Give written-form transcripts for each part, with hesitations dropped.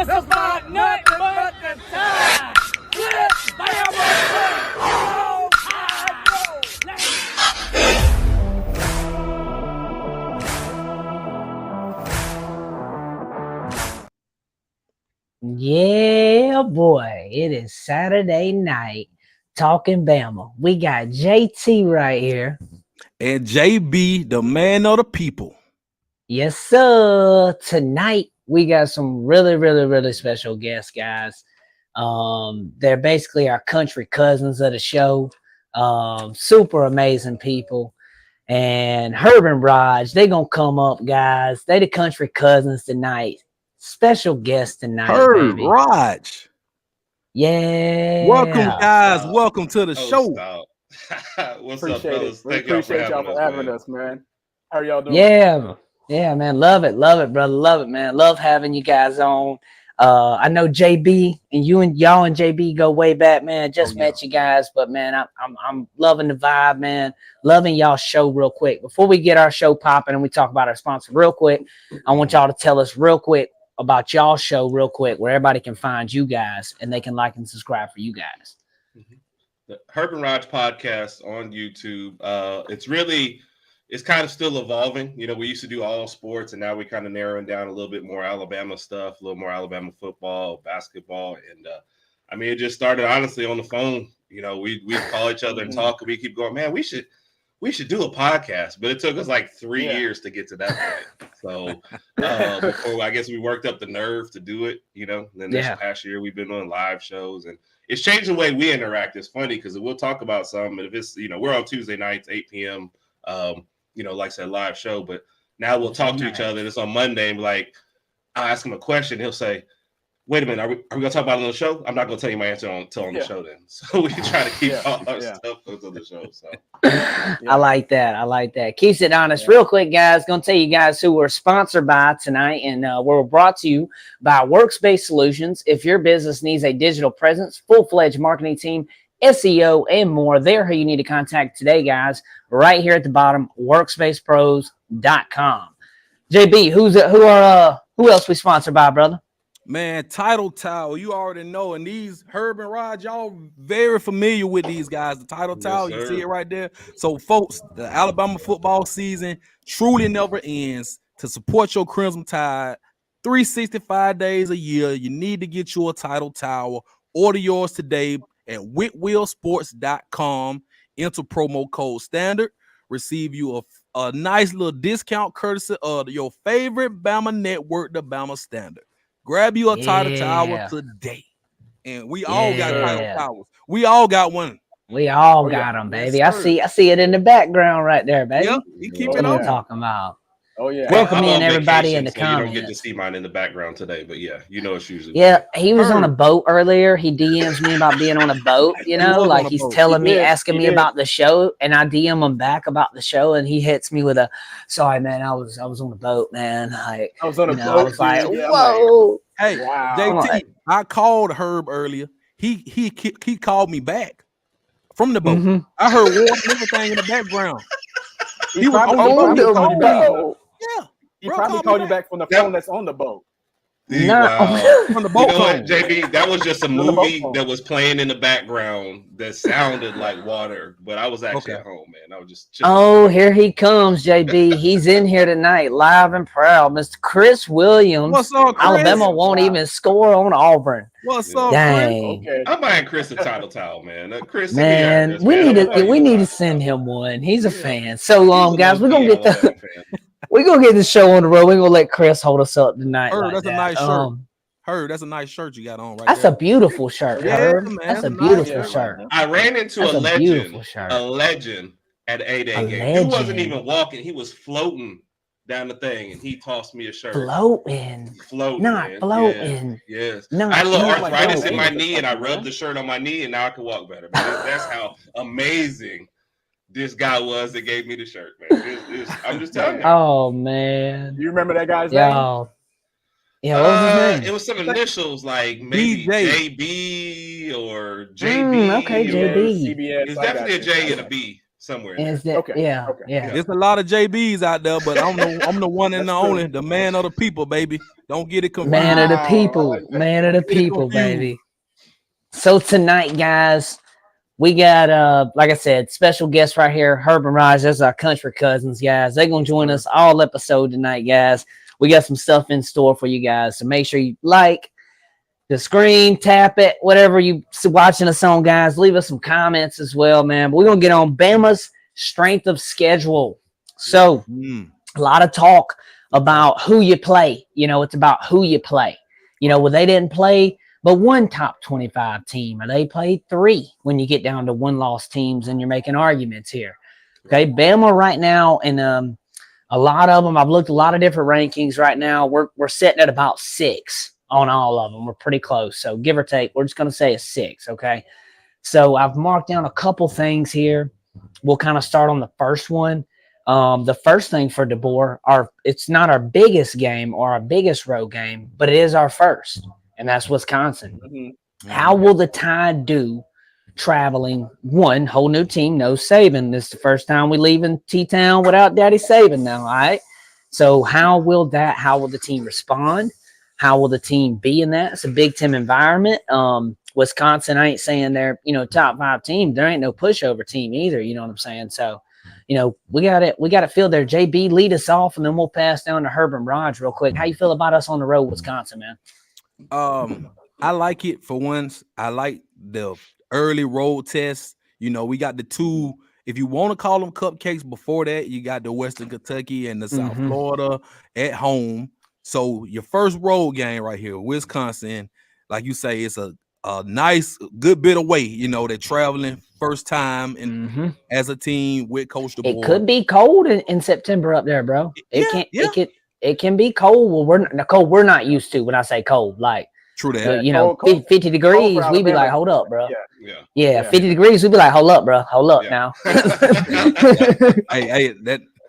It's about nothing but the time. With Bama. Oh, Yeah, boy. It is Saturday night talking Bama. We got JT right here. And JB, the man of the people. Yes, sir. Tonight we got some really special guests, guys. They're basically our country cousins of the show. Super amazing people. And Herb and Raj, they gonna come up, guys. They the country cousins tonight. Special guest tonight, Herb, baby. Raj. Yeah. Welcome, guys. Welcome to the show. What's appreciate up, fellas? We appreciate y'all for having us, man. How are y'all doing? Yeah, man. Love it, brother. Love it, man. Love having you guys on. I know JB and y'all and JB go way back, man. Just met you guys, but man, I'm loving the vibe, man. Loving y'all show real quick. Before we get our show popping and we talk about our sponsor real quick, I want y'all to tell us real quick about y'all show real quick, where everybody can find you guys and they can like and subscribe for you guys. The Herb and Raj podcast on YouTube. It's kind of still evolving. You know, we used to do all sports, and now we're kind of narrowing down a little bit more Alabama stuff, a little more Alabama football, basketball. And I mean, it just started honestly on the phone. You know, we call each other and talk, and we keep going, man, we should do a podcast. But it took us like 3 years to get to that point. So before I guess we worked up the nerve to do it, you know, and then this past year we've been on live shows, and it's changed the way we interact. It's funny because we'll talk about some, and if it's, you know, we're on Tuesday nights, 8 p.m., you know, like I said, live show, but now we'll talk to each other. It's on Monday, and like, I'll ask him a question. He'll say, wait a minute, are we going to talk about it on the show? I'm not going to tell you my answer until on the show then. So we try to keep all our stuff on the show. So I like that. Keeps it honest. Real quick, guys, going to tell you guys who we're sponsored by tonight, and we're brought to you by Workspace Solutions. If your business needs a digital presence, full-fledged marketing team, SEO, and more, they're who you need to contact today, guys. Right here at the bottom, workspacepros.com. JB, who else we sponsored by, brother? Man, Title Towel, you already know. And these Herb and Raj, y'all very familiar with these guys. The Title Towel, you see it right there. So, folks, the Alabama football season truly never ends. To support your Crimson Tide, 365 days a year, you need to get you a Title Towel. Order yours today at whitwillsports.com. Enter promo code standard. Receive you a nice little discount courtesy of your favorite Bama network, the Bama Standard. Grab you a Title Towel today. And we all got Title Towels. We all got one. We all got them, baby. I see it in the background right there, baby. Yep, you keep it on. on. Talking about. Oh yeah. Welcome in everybody in the comments. You don't get to see mine in the background today, but yeah, you know it's usually. Yeah, he was on a boat earlier. He DMs me about being on a boat, you know, like he's telling me, asking me about the show, and I DM him back about the show, and he hits me with a, sorry, man, I was on a boat, man. Like, I was on a boat. I was like, whoa. Hey, JT, I called Herb earlier. He called me back from the boat. Mm-hmm. I heard water and everything in the background. He was on the boat. Yeah. He probably called you back from the phone that's on the boat. Wow. From the boat. You know what, JB? That was just a movie that was playing in the background that sounded like water, but I was actually at home, man. I was just chilling. Oh, here he comes, JB. He's in here tonight, live and proud. Mr. Chris Williams. What's up, Chris? Alabama won't even score on Auburn. What's up, Dang. Chris? Okay. I'm buying Chris a Title Towel, man. Chris, man, we need to send him one. He's a fan. So, guys, we're gonna get we're gonna get the show on the road. We're gonna let Chris hold us up tonight. Herb, like that's a nice shirt. Herb, that's a nice shirt you got on right That's there. a beautiful shirt, Herb. Man, that's a beautiful shirt. I ran into a legend at a day game. He wasn't even walking, he was floating down the thing, and he tossed me a shirt. Floating. Not man. floating. Yes. No, I had a little arthritis in my knee, and I rubbed the shirt on my knee, and now I can walk better. That's how amazing this guy was that gave me the shirt, man. I'm just telling you. Oh, man. You remember that guy's name? Yeah, what was his name? It was some initials like maybe JB or JB. Okay, JB. CBS, it's definitely a J and a B. somewhere in Is there. that Okay. yeah, Okay. yeah. There's a lot of JBs out there, but I'm the one and the That's true. only, the man of the people, baby. Don't get it confused. Man of the Wow, I people, like that. man of the Don't get it people, confused. baby. So tonight, guys, we got like I said, special guest right here, Herb and Raj. That's our country cousins, guys. They're gonna join us all episode tonight, guys. We got some stuff in store for you guys. So make sure you like the screen, tap it, whatever you watching us on, guys. Leave us some comments as well, man. But we're gonna get on Bama's strength of schedule. So a lot of talk about who you play. You know, it's about who you play. You know, well, they didn't play but one top 25 team, or they played 3 when you get down to one-loss teams and you're making arguments here. Okay, Bama right now, and a lot of them, I've looked at a lot of different rankings right now. We're sitting at about 6 on all of them. We're pretty close. So give or take, we're just going to say a 6, okay? So I've marked down a couple things here. We'll kind of start on the first one. The first thing for DeBoer, it's not our biggest game or our biggest road game, but it is our first, and that's Wisconsin. Mm-hmm. How will the Tide do traveling? One, whole new team, no Saban. This is the first time we leave in T-Town without Daddy Saban now, all right? So how will the team respond? How will the team be in that? It's a Big Ten environment. Wisconsin, I ain't saying they're, top 5 team. There ain't no pushover team either, you know what I'm saying? So, we got it feel there. JB, lead us off, and then we'll pass down to Herb and Raj real quick. How you feel about us on the road, Wisconsin, man? I like it for once. I like the early road tests. We got the 2, if you want to call them cupcakes before that, you got the Western Kentucky and the South Florida at home. So your first road game right here, Wisconsin, like you say, it's a nice, good bit away. They're traveling first time as a team with Coach DeBoer. It could be cold in September up there, bro. It can be cold. Well, we're not used to when I say cold. Like, true that. Cold, 50 degrees, we'd be like, hold up, bro. Yeah, 50 degrees, we'd be like, hold up, bro. Hold up now. Hey,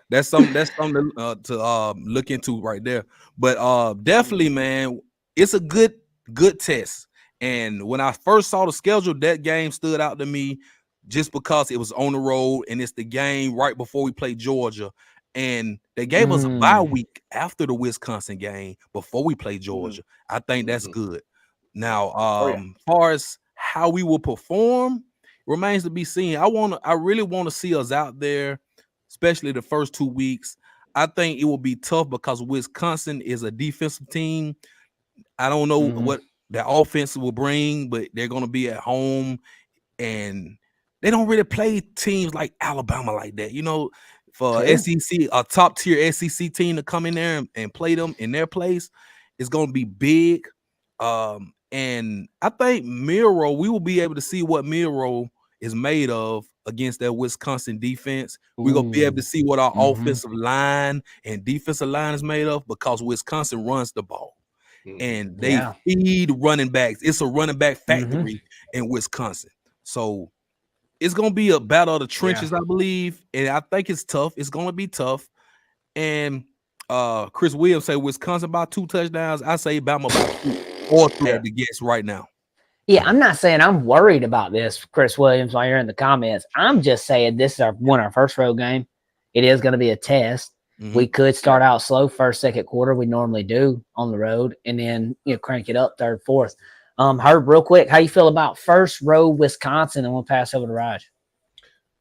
that's something to look into right there. But definitely, man, it's a good test. And when I first saw the schedule, that game stood out to me just because it was on the road, and it's the game right before we played Georgia. And they gave us a bye week after the Wisconsin game before we play Georgia. I think that's good. Now, as far as how we will perform, remains to be seen. I really want to see us out there, especially the first 2 weeks. I think it will be tough because Wisconsin is a defensive team. I don't know what the offense will bring, but they're going to be at home, and they don't really play teams like Alabama like that. For SEC, a top tier SEC team to come in there and play them in their place is going to be big. And I think Miro, we will be able to see what Miro is made of against that Wisconsin defense. We're going to be able to see what our offensive line and defensive line is made of, because Wisconsin runs the ball and they feed running backs. It's a running back factory in Wisconsin. So it's going to be a battle of the trenches, I believe. And I think it's tough. It's going to be tough. And Chris Williams say Wisconsin by 2 touchdowns. I say Bama by 2 or 3 at the guess right now. Yeah, I'm not saying I'm worried about this, Chris Williams, while you're in the comments. I'm just saying this is our first road game. It is going to be a test. We could start out slow first, second quarter. We normally do on the road, and then crank it up third, fourth. Herb, real quick, how you feel about first road Wisconsin, and we'll pass over to Raj.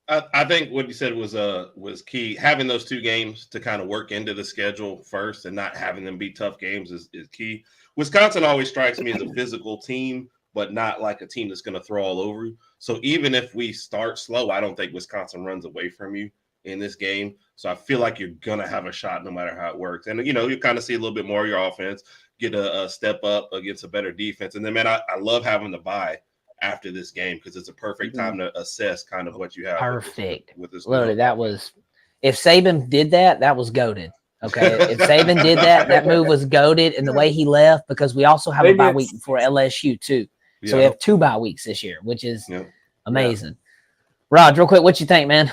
I think what you said was key. Having those 2 games to kind of work into the schedule first, and not having them be tough games is key. Wisconsin always strikes me as a physical team, but not like a team that's going to throw all over you. So even if we start slow, I don't think Wisconsin runs away from you in this game. So I feel like you're going to have a shot no matter how it works. And, you kind of see a little bit more of your offense, get a step up against a better defense. And then, man, I love having the bye after this game, because it's a perfect time to assess kind of what you have. Perfect. With this literally, that was – if Saban did that was goated. Okay, if Saban did that move was goated, and the way he left, because we also have a bye week before LSU too. So we have 2 bye weeks this year, which is amazing. Rod, real quick, what you think, man?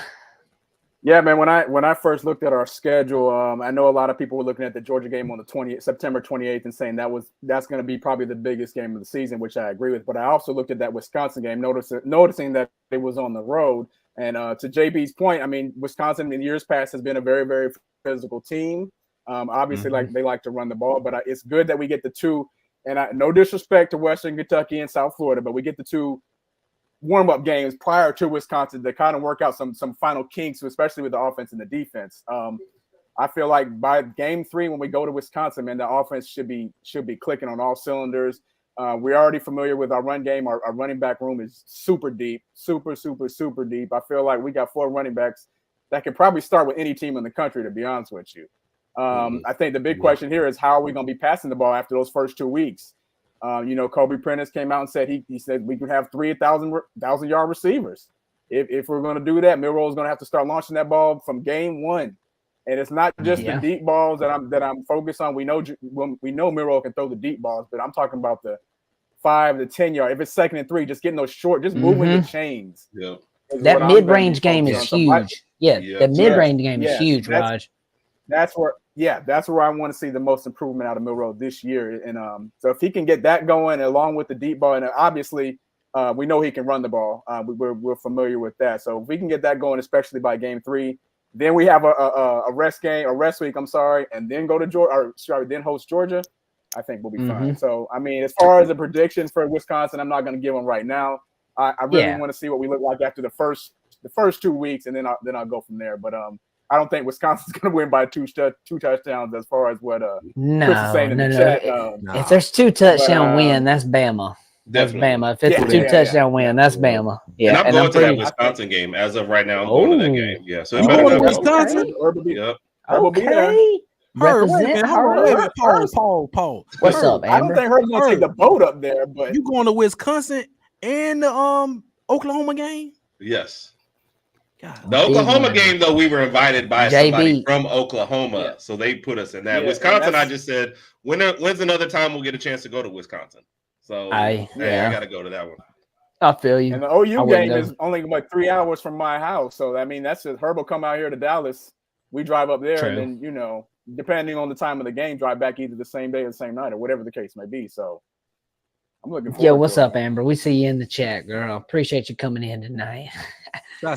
Yeah, man. When I first looked at our schedule, I know a lot of people were looking at the Georgia game on the September 28th and saying that's going to be probably the biggest game of the season, which I agree with. But I also looked at that Wisconsin game, noticing that it was on the road. And to JB's point, I mean, Wisconsin in years past has been a very, very physical team. Obviously, like they like to run the ball, but it's good that we get the two. And no disrespect to Western Kentucky and South Florida, but we get the two warm-up games prior to Wisconsin to kind of work out some final kinks, especially with the offense and the defense. I feel like by game 3, when we go to Wisconsin, man, the offense should be clicking on all cylinders. We're already familiar with our run game. Our running back room is super deep, super deep. I feel like we got 4 running backs that could probably start with any team in the country, to be honest with you. I think the big question here is how are we going to be passing the ball after those first 2 weeks? Kobe Prentice came out and said he said we could have 3,000-yard receivers. If we're going to do that, Milroe is going to have to start launching that ball from game 1. And it's not just the deep balls that I'm focused on. We know Milroe can throw the deep balls, but I'm talking about the 5 to 10 yard. If it's 2nd and 3, just getting those short, just moving the chains. Yeah. That mid-range game is huge. The mid-range game is huge, Raj. That's where I want to see the most improvement out of Milroe this year. And so if he can get that going along with the deep ball, and obviously we know he can run the ball. We're familiar with that. So if we can get that going, especially by game 3, then we have a rest week, and then go to Georgia, then host Georgia. I think we'll be fine. So I mean, as far as a prediction for Wisconsin, I'm not going to give them right now. I really want to see what we look like after the first 2 weeks, and then I'll go from there. But I don't think Wisconsin's going to win by two touchdowns as far as what Chris is saying in the chat. If there's 2 touchdown win, that's Bama. That's Bama. If it's a 2 touchdown win, that's Bama. Yeah, and I'm going to that Wisconsin game as of right now. I'm going to that game. Yeah, so it better going to Wisconsin. Yep. Okay. Represent Paul. What's up, Amber? I don't think Herb's going to take the boat up there, but you going to Wisconsin and the Oklahoma game? Yes. God, the Oklahoma game, though, we were invited by somebody from Oklahoma, so they put us in that. Wisconsin, I just said, when's another time we'll get a chance to go to Wisconsin? So I got to go to that one. I feel you. And the OU game is only like 3 hours from my house, so I mean that's just Herb will come out here to Dallas. We drive up there, and then depending on the time of the game, drive back either the same day or the same night or whatever the case may be. So I'm looking forward. Yo, what's up, Amber? We see you in the chat, girl. Appreciate you coming in tonight.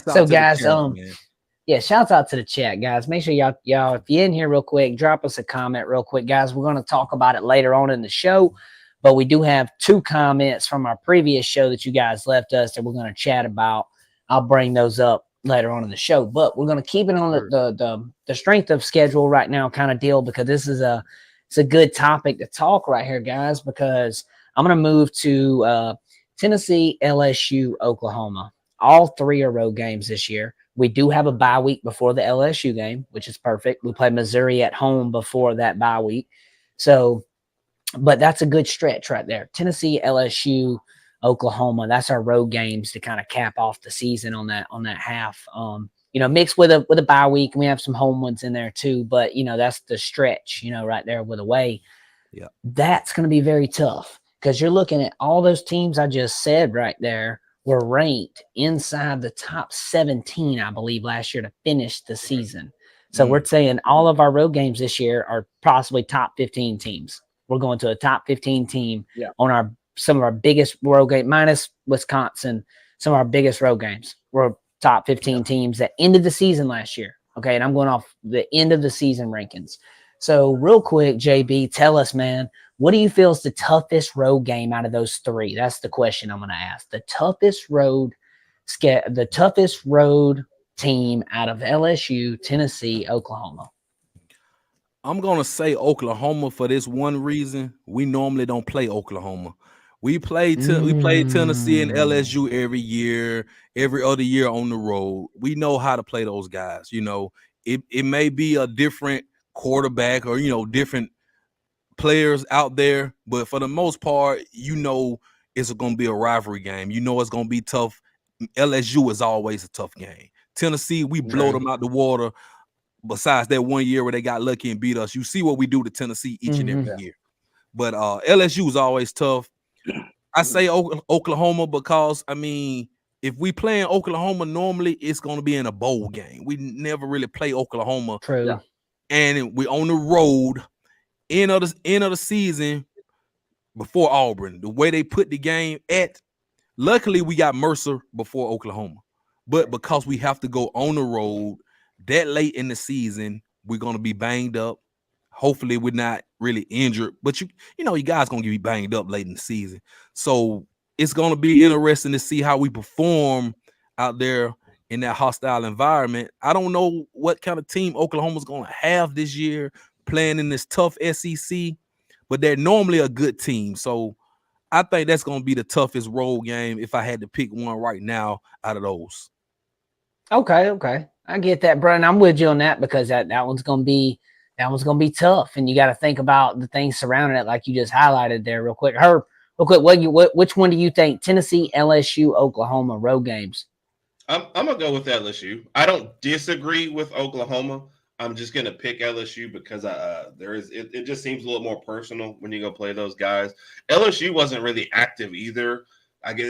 So guys, shouts out to the chat, guys. Make sure y'all, if you're in here real quick, drop us a comment real quick, guys. We're going to talk about it later on in the show, but we do have 2 comments from our previous show that you guys left us that we're going to chat about. I'll bring those up later on in the show, but we're going to keep it on the strength of schedule right now kind of deal, because this is it's a good topic to talk right here, guys, because I'm going to move to Tennessee, LSU, Oklahoma. All 3 are road games this year. We do have a bye week before the LSU game, which is perfect. We play Missouri at home before that bye week. So, but that's a good stretch right there. Tennessee, LSU, Oklahoma. That's our road games to kind of cap off the season on that half. Mixed with a bye week. And we have some home ones in there too. But that's the stretch. Right there with away. Yeah, that's going to be very tough because you're looking at all those teams I just said right there. Were ranked inside the top 17, I believe, last year to finish the season. So we're saying all of our road games this year are possibly top 15 teams. We're going to a top 15 team on some of our biggest road games, minus Wisconsin, some of our biggest road games. We're top 15 teams that ended the season last year. Okay, and I'm going off the end of the season rankings. So real quick, JB, tell us, man, what do you feel is the toughest road game out of those 3? That's the question I'm going to ask. The toughest road team out of LSU, Tennessee, Oklahoma. I'm going to say Oklahoma for this one reason. We normally don't play Oklahoma. We play Tennessee and LSU every year, every other year on the road. We know how to play those guys. It may be a different quarterback or, different players out there, but for the most part, it's going to be a rivalry game. It's going to be tough. LSU is always a tough game. Tennessee, we blow them out the water. Besides that one year where they got lucky and beat us, you see what we do to Tennessee each and every year. But LSU is always tough. I say Oklahoma because, if we play in Oklahoma, normally it's going to be in a bowl game. We never really play Oklahoma. True. And we're on the road. End of the season before Auburn, the way they put the game at, luckily we got Mercer before Oklahoma, but because we have to go on the road that late in the season, we're gonna be banged up. Hopefully, we're not really injured, but you guys gonna be banged up late in the season. So it's gonna be interesting to see how we perform out there in that hostile environment. I don't know what kind of team Oklahoma's gonna have this year playing in this tough SEC, but they're normally a good team. So I think that's gonna be the toughest road game if I had to pick one right now out of those. Okay. I get that, Brian. I'm with you on that because that one's gonna be tough, and you got to think about the things surrounding it, like you just highlighted there, real quick. Herb, real quick, which one do you think? Tennessee, LSU, Oklahoma road games? I'm gonna go with LSU. I don't disagree with Oklahoma. I'm just gonna pick LSU because it just seems a little more personal when you go play those guys. LSU wasn't really active either. I get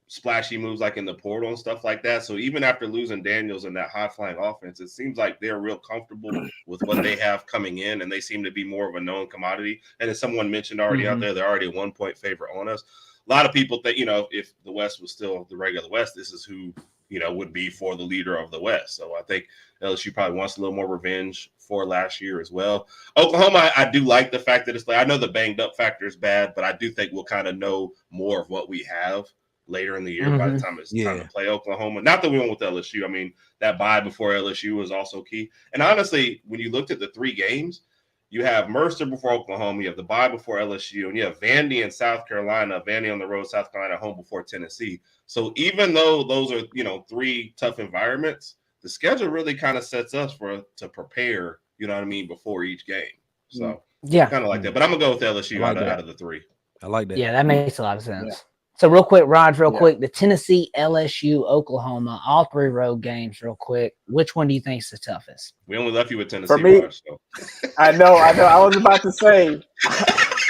splashy moves like in the portal and stuff like that. So even after losing Daniels in that high flying offense, it seems like they're real comfortable with what they have coming in, and they seem to be more of a known commodity. And as someone mentioned already out there, they're already a 1-point favorite on us. A lot of people think, if the West was still the regular West, this is who, would be for the leader of the West. So I think LSU probably wants a little more revenge for last year as well. Oklahoma, I do like the fact that it's like, I know the banged up factor is bad, but I do think we'll kind of know more of what we have later in the year by the time it's time to play Oklahoma. Not that we went with LSU. I mean, that bye before LSU was also key. And honestly, when you looked at the 3 games, you have Mercer before Oklahoma, you have the bye before LSU, and you have Vandy in South Carolina, Vandy on the road, South Carolina home before Tennessee. So even though those are, 3 tough environments, the schedule really kind of sets us to prepare, before each game. So kind of like that. But I'm going to go with LSU out of the 3. I like that. Yeah, that makes a lot of sense. Yeah. So real quick, Raj, quick, the Tennessee, LSU, Oklahoma, all 3 road games real quick. Which one do you think is the toughest? We only left you with Tennessee. For me, Raj, so. I know. I was about to say.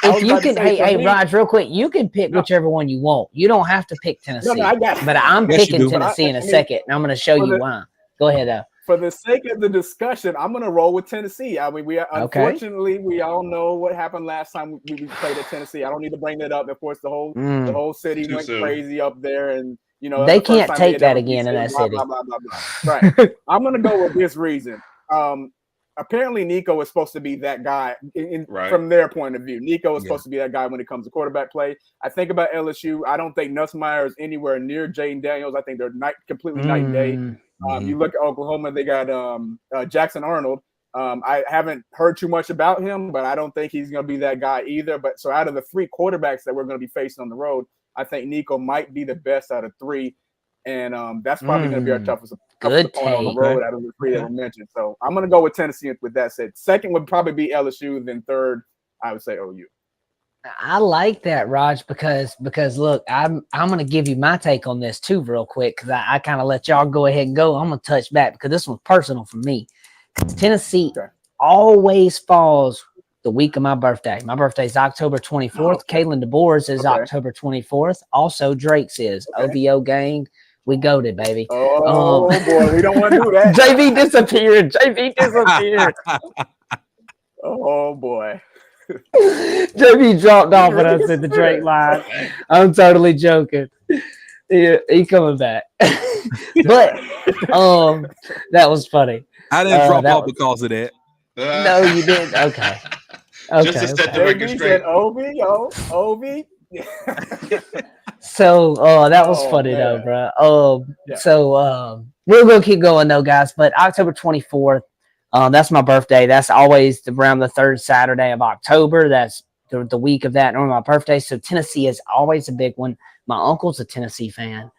If you can, hey, Raj, real quick, you can pick whichever one you want. You don't have to pick Tennessee. No, I got it. But I'm picking Tennessee in a second, and I'm going to show you why. Go ahead, though. For the sake of the discussion, I'm going to roll with Tennessee. I mean, unfortunately, we all know what happened last time we played at Tennessee. I don't need to bring that up. Of course, the whole city went crazy up there, and they can't take that again in that city. Blah, blah, blah, blah. Right. I'm going to go with this reason. Apparently, Nico is supposed to be that guy from their point of view. Nico is supposed to be that guy when it comes to quarterback play. I think about LSU. I don't think Nussmeier is anywhere near Jaden Daniels. I think they're completely night and day. You look at Oklahoma, they got Jackson Arnold. I haven't heard too much about him, but I don't think he's going to be that guy either. But so out of the 3 quarterbacks that we're going to be facing on the road, I think Nico might be the best out of 3. And that's probably going to be our toughest opponent on the road out of the 3 that we mentioned. So I'm going to go with Tennessee with that said. Second would probably be LSU. Then third, I would say OU. I like that, Raj, because look, I'm going to give you my take on this too real quick because I kind of let y'all go ahead and go. I'm going to touch back because this one's personal for me. Tennessee always falls the week of my birthday. My birthday is October 24th. Kalen DeBoer's is October 24th. Also, Drake's is OVO gang. We goated, baby. Oh, boy, we don't want to do that. JV disappeared. Oh, boy. JV dropped off when I said the Drake line. I'm totally joking. He coming back. But that was funny. I didn't drop off because of that. No, you didn't. Okay. Just to set the record straight. OV. So that was funny though, bro. So we're gonna keep going though, guys. But October 24th, that's my birthday. That's always around the 3rd Saturday of October. That's the week of that on my birthday. So Tennessee is always a big one. My uncle's a Tennessee fan,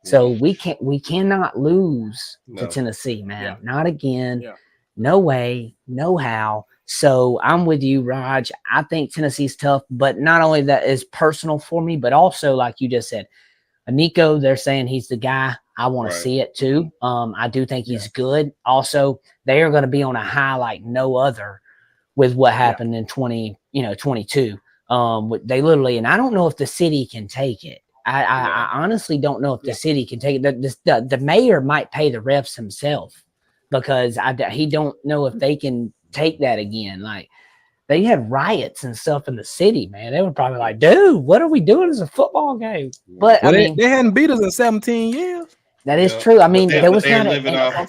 so we cannot lose to Tennessee, man. Not again. No way, no how. So I'm with you, Raj. I think Tennessee's tough, but not only that is personal for me, but also like you just said, Nico, they're saying he's the guy. I want to see it too. I do think he's good. Also, they are going to be on a high like no other with what happened in 22. They literally, and I don't know if the city can take it. I honestly don't know if the city can take it. The mayor might pay the refs himself because he don't know if they can take that again. Like they had riots and stuff in the city, man. They were probably like, dude, what are we doing as a football game? But I mean, they hadn't beat us in 17 years. That is true. I mean, there was they're not living off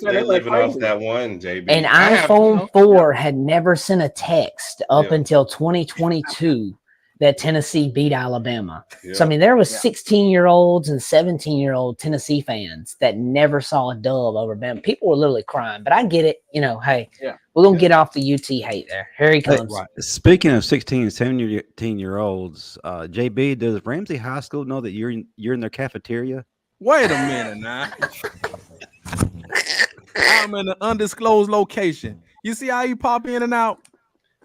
that one, JB. An iPhone 4 had never sent a text up until 2022 that Tennessee beat Alabama. Yeah. So I mean, there was 16-year-olds and 17-year-old Tennessee fans that never saw a dub over Bama. People were literally crying, but I get it. You know, hey, we're gonna get off the UT hate there. Here he comes. Right. Speaking of 16 and 17-year-olds, JB, does Ramsey High School know that you're in their cafeteria? Wait a minute now. I'm in an undisclosed location. You see how you pop in and out?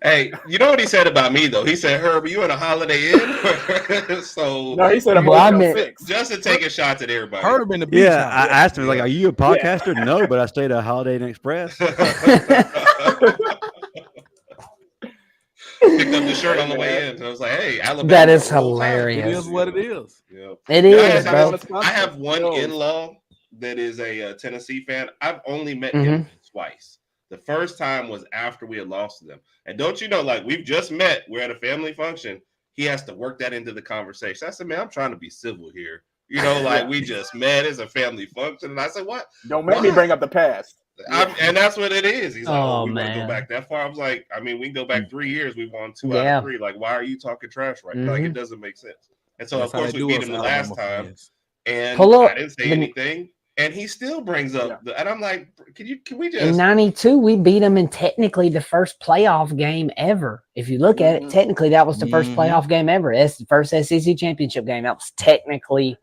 Hey, you know what he said about me though? He said, "Herb, you in a Holiday Inn?" So no, he said, just to take a shot at everybody. Herb in the beach. Yeah, I asked him like, "Are you a podcaster?" No, but I stayed at Holiday Inn Express. Picked up the shirt on the way in. So I was like, "Hey, Alabama." That is hilarious. It is what it is. Yeah. It is, bro. I have one in-law that is a Tennessee fan. I've only met him twice. The first time was after we had lost to them. And don't you know, like, we've just met. We're at a family function. He has to work that into the conversation. I said, man, I'm trying to be civil here. You know, like, we just met as a family function. And I said, what? Don't make me bring up the past. And that's what it is. He's like, we want to go back that far. I was like, I mean, we can go back 3 years. We've won 2 out of 3. Like, why are you talking trash right now? Like, it doesn't make sense. And so, of course, we beat him the last time. And I didn't say anything. And he still brings up, and I'm like, can we just? In '92, we beat them in technically the first playoff game ever. If you look at it, technically that was the first playoff game ever. It's the first SEC championship game. That was technically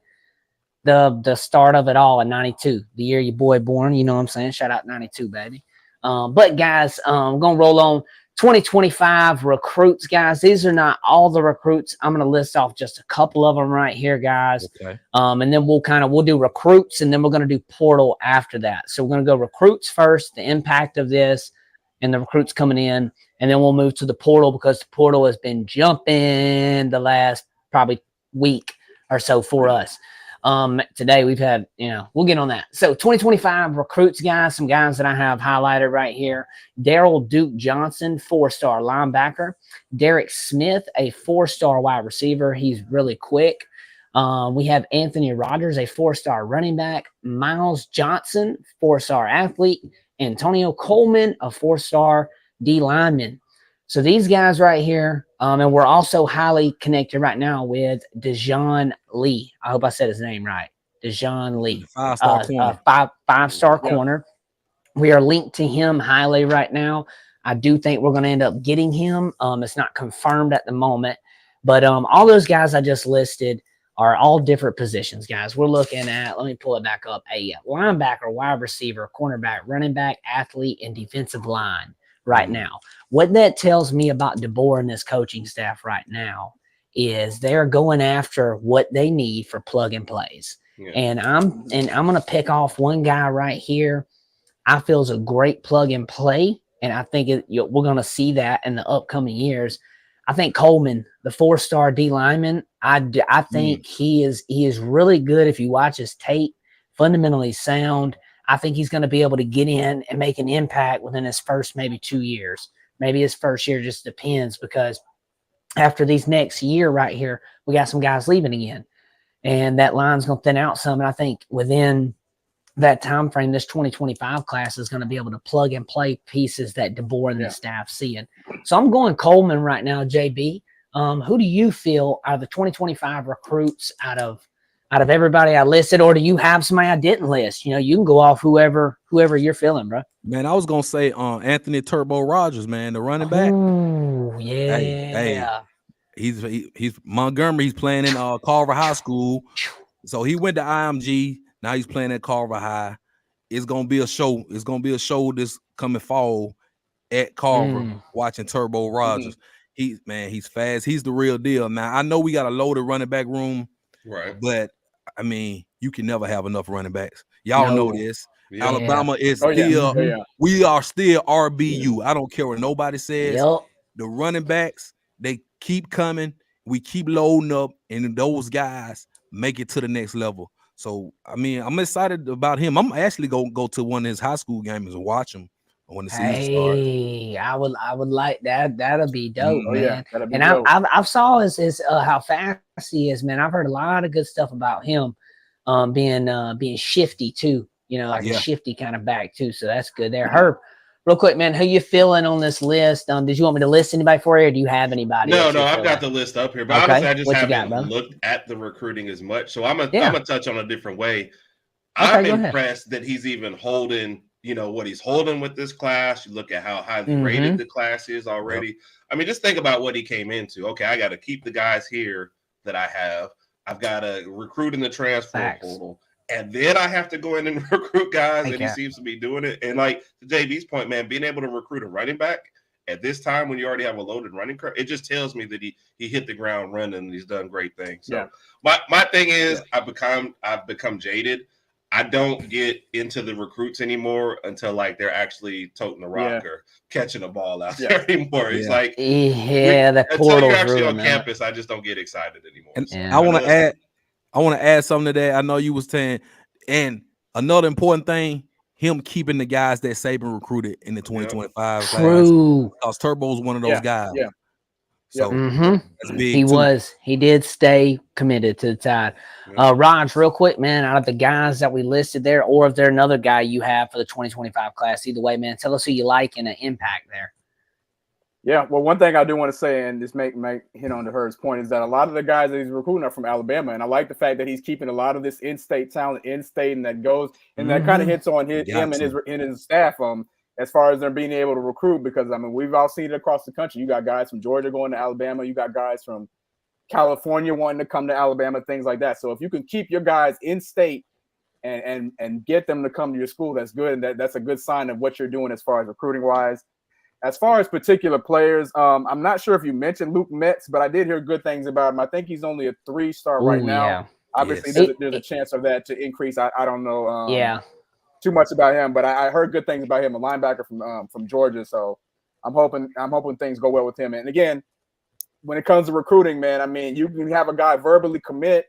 the start of it all in '92, the year your boy born. You know what I'm saying? Shout out '92, baby. But guys, I'm gonna roll on 2025 recruits, guys. These are not all the recruits. I'm gonna list off just a couple of them right here, guys. Okay. And then we'll do recruits, and then we're gonna do portal after that. So we're gonna go recruits first, the impact of this, and the recruits coming in, and then we'll move to the portal because the portal has been jumping the last probably week or so for us. Today we've had, we'll get on that. So 2025 recruits, guys, some guys that I have highlighted right here. Darrell Duke Johnson, 4-star linebacker. Derek Smith, a 4-star wide receiver. He's really quick. We have Anthony Rogers, a 4-star running back. Miles Johnson, 4-star athlete. Antonio Coleman, a 4-star D lineman. So these guys right here, and we're also highly connected right now with Dijon Lee. I hope I said his name right. Dijon Lee, 5-star corner. Five-star corner. We are linked to him highly right now. I do think we're going to end up getting him. It's not confirmed at the moment, but all those guys I just listed are all different positions, guys. We're looking at, let me pull it back up, a linebacker, wide receiver, cornerback, running back, athlete, and defensive line right now. What that tells me about DeBoer and this coaching staff right now is they're going after what they need for plug and plays. Yeah. And I'm going to pick off one guy right here. I feel is a great plug and play, and I think we're going to see that in the upcoming years. I think Coleman, the 4-star D lineman, I think he is really good. If you watch his tape, fundamentally sound. I think he's going to be able to get in and make an impact within his first maybe 2 years. Maybe his first year, just depends, because after these next year right here, we got some guys leaving again. And that line's going to thin out some. And I think within that time frame, this 2025 class is going to be able to plug and play pieces that DeBoer and the staff seeing. So I'm going Coleman right now, JB. Who do you feel out of the 2025 recruits out of everybody I listed, or do you have somebody I didn't list? You can go off whoever you're feeling, bro. Man, I was gonna say Anthony Turbo Rogers, man, the running back. Oh, yeah. Hey, he's Montgomery. He's playing in Carver High School, so he went to IMG. Now he's playing at Carver High. It's gonna be a show. It's gonna be a show this coming fall at Carver. Watching Turbo Rogers. He's fast. He's the real deal. Now I know we got a loaded running back room, right? But I mean, you can never have enough running backs. Y'all know this. Yeah. Alabama is we are still RBU. I don't care what nobody says. The running backs, they keep coming. We keep loading up, and those guys make it to the next level. So, I mean, I'm excited about him. I'm actually going to go to one of his high school games and watch him when the season starts. I would like that. That'll be dope, man. And dope. I've saw his how fast he is, man. I've heard a lot of good stuff about him. being shifty too. You know, like Yeah. a shifty kind of back too. So that's good there. Herb, real quick, man, who you feeling on this list? Did you want me to list anybody for you, or do you have anybody? No, that no, you're I've got feeling? the list up here, but Okay. honestly, I just What you got, haven't brother? looked at the recruiting as much. So I'm Yeah. gonna touch on a different way. Okay, I'm go ahead. impressed that he's even holding, what he's holding with this class. You look at how highly Mhm. rated the class is already. I mean, just think about what he came into. Okay, I got to keep the guys here that I have. I've got to recruit in the transfer Facts. portal. And then I have to go in and recruit guys, Hey, and he Cap. seems to be doing it. And like to JB's point, man, being able to recruit a running back at this time when you already have a loaded running curve, it just tells me that he hit the ground running and he's done great things. So my thing is I've become jaded. I don't get into the recruits anymore until like they're actually toting the rock or catching a ball out there anymore. It's like the until portal's you're actually on ruined that. campus, I just don't get excited anymore. And So, I want to add something to that. I know you was saying, and another important thing, him keeping the guys that Saban recruited in the 2025 class. True. Because Turbo's one of those guys. Yeah. So that's big. He did stay committed to the Tide. Raj, real quick, man, out of the guys that we listed there, or if there's another guy you have for the 2025 class, either way, man, tell us who you like and an impact there. Yeah, well, one thing I do want to say, and just make hit on to Herb's point, is that a lot of the guys that he's recruiting are from Alabama, and I like the fact that he's keeping a lot of this in-state talent in-state, and that goes and that kind of hits on him and his staff as far as them being able to recruit, because I mean we've all seen it across the country. You got guys from Georgia going to Alabama, you got guys from California wanting to come to Alabama, things like that. So if you can keep your guys in-state and get them to come to your school, that's good, and that's a good sign of what you're doing as far as recruiting wise. As far as particular players, I'm not sure if you mentioned Luke Metz, but I did hear good things about him. I think he's only a 3-star right now. Yeah. Obviously, there's a chance of that to increase. I don't know too much about him, but I heard good things about him, a linebacker from Georgia. So I'm hoping things go well with him. And again, when it comes to recruiting, man, I mean, you can have a guy verbally commit.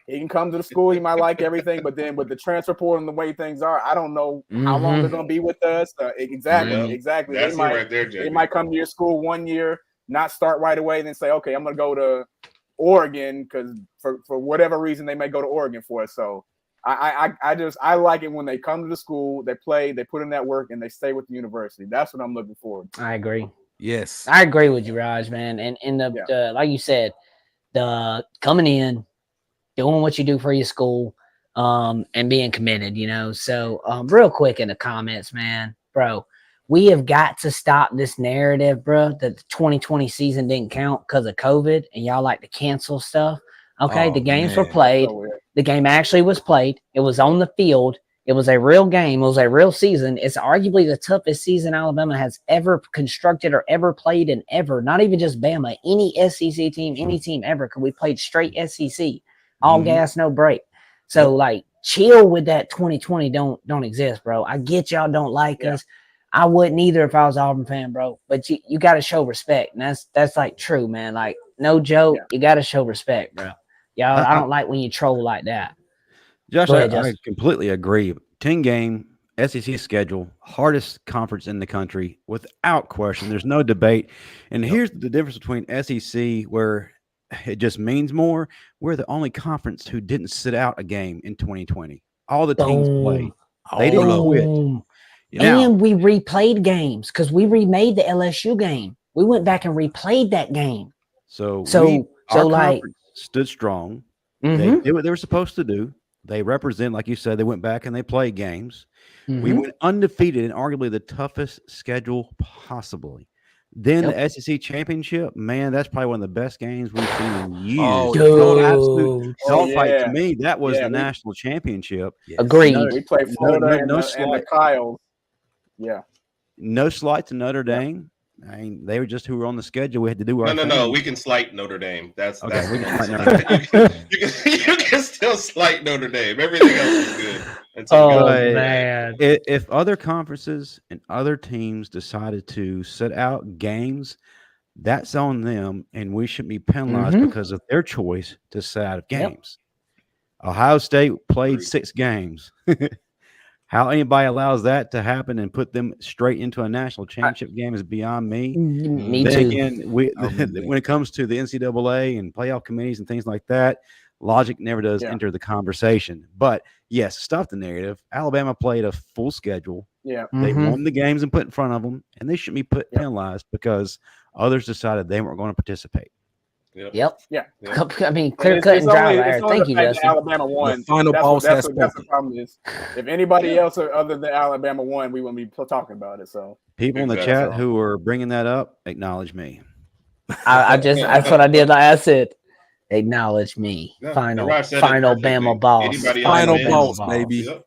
He can come to the school. He might like everything, but then with the transfer portal and the way things are, I don't know how long they're going to be with us. Exactly. That's right there, they might come to your school 1 year, not start right away, then say, okay, I'm going to go to Oregon because for whatever reason they may go to Oregon for us. So I like it when they come to the school, they play, they put in that work, and they stay with the university. That's what I'm looking for. I agree. Yes, I agree with you, Raj, man. And the like you said, the coming in, doing what you do for your school, and being committed, So real quick in the comments, man, bro, we have got to stop this narrative, bro, that the 2020 season didn't count because of COVID and y'all like to cancel stuff. Okay, the games were played. The game actually was played. It was on the field. It was a real game. It was a real season. It's arguably the toughest season Alabama has ever constructed or ever played in ever. Not even just Bama, any SEC team, any team ever, because we played straight SEC. All gas, no break. So like chill with that 2020 don't exist, bro. I get y'all don't like us. I wouldn't either if I was an Auburn fan, bro. But you got to show respect. And that's like true, man. Like no joke. You got to show respect, bro. Y'all, I don't like when you troll like that. Josh, I completely agree. 10-game SEC schedule, hardest conference in the country, without question. There's no debate. And here's the difference between SEC, where it just means more. We're the only conference who didn't sit out a game in 2020. All the teams played. They didn't quit. And we replayed games because we remade the LSU game. We went back and replayed that game. So our conference stood strong. They did what they were supposed to do. They represent, like you said, they went back and they played games. We went undefeated in arguably the toughest schedule possibly. Then the SEC championship, man, that's probably one of the best games we've seen in years. Absolute dogfight to me. That was the national championship. Agreed. We played Florida and the Kyle. Yeah. No slight to Notre Dame. I mean, they were just who were on the schedule. We had to do our thing. No. We can slight Notre Dame. That's we can slight Notre Dame. You can still slight Notre Dame. Everything else is good. Man. If other conferences and other teams decided to set out games, that's on them, and we shouldn't be penalized because of their choice to set out of games. Ohio State played 6 games. How anybody allows that to happen and put them straight into a national championship game is beyond me. Me then too. Again, when it comes to the NCAA and playoff committees and things like that, logic never does enter the conversation. But yes, stop the narrative. Alabama played a full schedule. Yeah. They won the games and put in front of them, and they shouldn't be penalized because others decided they weren't going to participate. Yep. Yeah. I mean, clear cut and dry there. Thank you, Justin. Alabama won. The final boss has spoken. That's the problem is, if anybody else other than Alabama won, we wouldn't be talking about it. So people in the chat who are bringing that up, acknowledge me. That's what I did. I said, acknowledge me. Final Bama boss. Final boss, baby. Yep.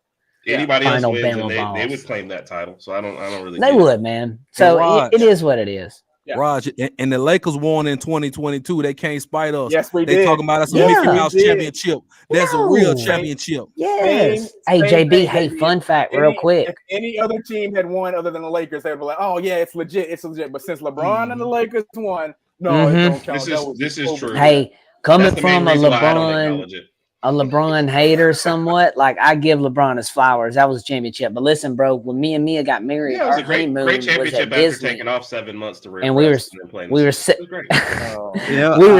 Anybody else wins, they would claim that title. So I don't really. They would, man. So it is what it is. Yeah. Raj, and the Lakers won in 2022. They can't spite us. Yes, we did. They talking about us a Mickey Mouse championship. That's a real championship. Yes. Hey, JB, hey, fun fact real quick. If any other team had won other than the Lakers, they would be like, oh, yeah, it's legit. It's legit. But since LeBron and the Lakers won, no, it don't count. This is true. Hey, coming from a LeBron hater somewhat, like I give LeBron his flowers. That was a championship. But listen, bro, when me and Mia got married, it was a great championship after taking off 7 months to and we were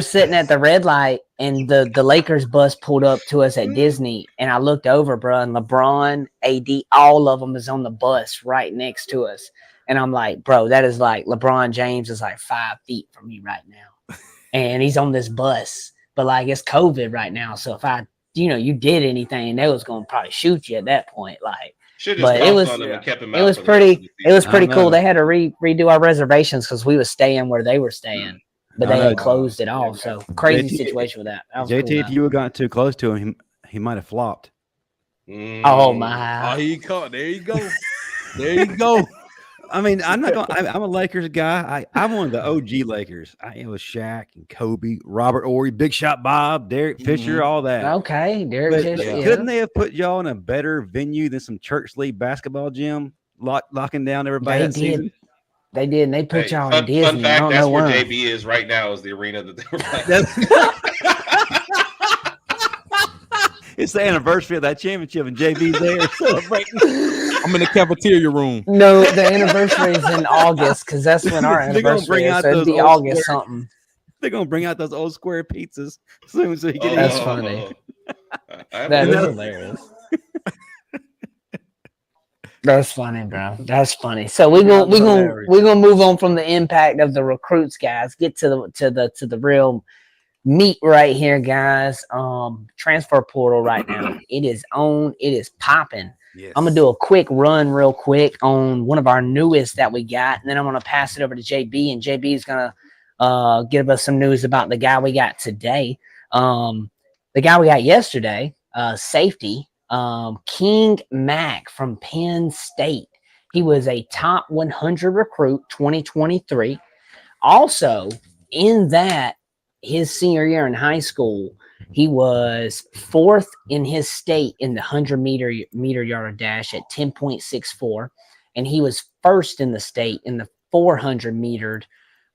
sitting at the red light, and the Lakers bus pulled up to us at Disney, and I looked over, bro, and LeBron, AD, all of them is on the bus right next to us, and I'm like, bro, that is like LeBron James is like 5 feet from me right now, and he's on this bus. But like it's COVID right now, so if you did anything, they was gonna probably shoot you at that point. Like, but it was pretty cool. They had to redo our reservations because we were staying where they were staying, but they had closed it off. So crazy situation with that. JT, cool, if you would gotten too close to him, he might have flopped. Oh my! Oh, he caught. There you go. There you go. I mean, I'm a Lakers guy. I'm one of the OG Lakers. It was Shaq and Kobe, Robert Horry, Big Shot Bob, Derek Fisher, all that. Okay, Derek Fisher. Couldn't they have put y'all in a better venue than some church league basketball gym, locking down everybody? They did, and they put y'all in Disney. Fun fact, that's where JB is right now. Is the arena that they were playing. It's the anniversary of that championship, and JB's there celebrating. I'm in the cafeteria room. No, the anniversary is in August because that's when our anniversary is. So it'd be August something. They're gonna bring out those old square pizzas soon, so you get. That's funny. That is hilarious. That's funny, bro. That's funny. So we're gonna move on from the impact of the recruits, guys. Get to the real meat right here, guys. Transfer portal right now. It is on. It is popping. Yes. I'm gonna do a quick run real quick on one of our newest that we got, and then I'm gonna pass it over to JB, and JB is gonna give us some news about the guy we got today. The guy we got yesterday, safety, King Mack from Penn State. He was a top 100 recruit 2023. Also, in that his senior year in high school, he was 4th in his state in the 100 meter yard dash at 10.64, and he was 1st in the state in the 400 metered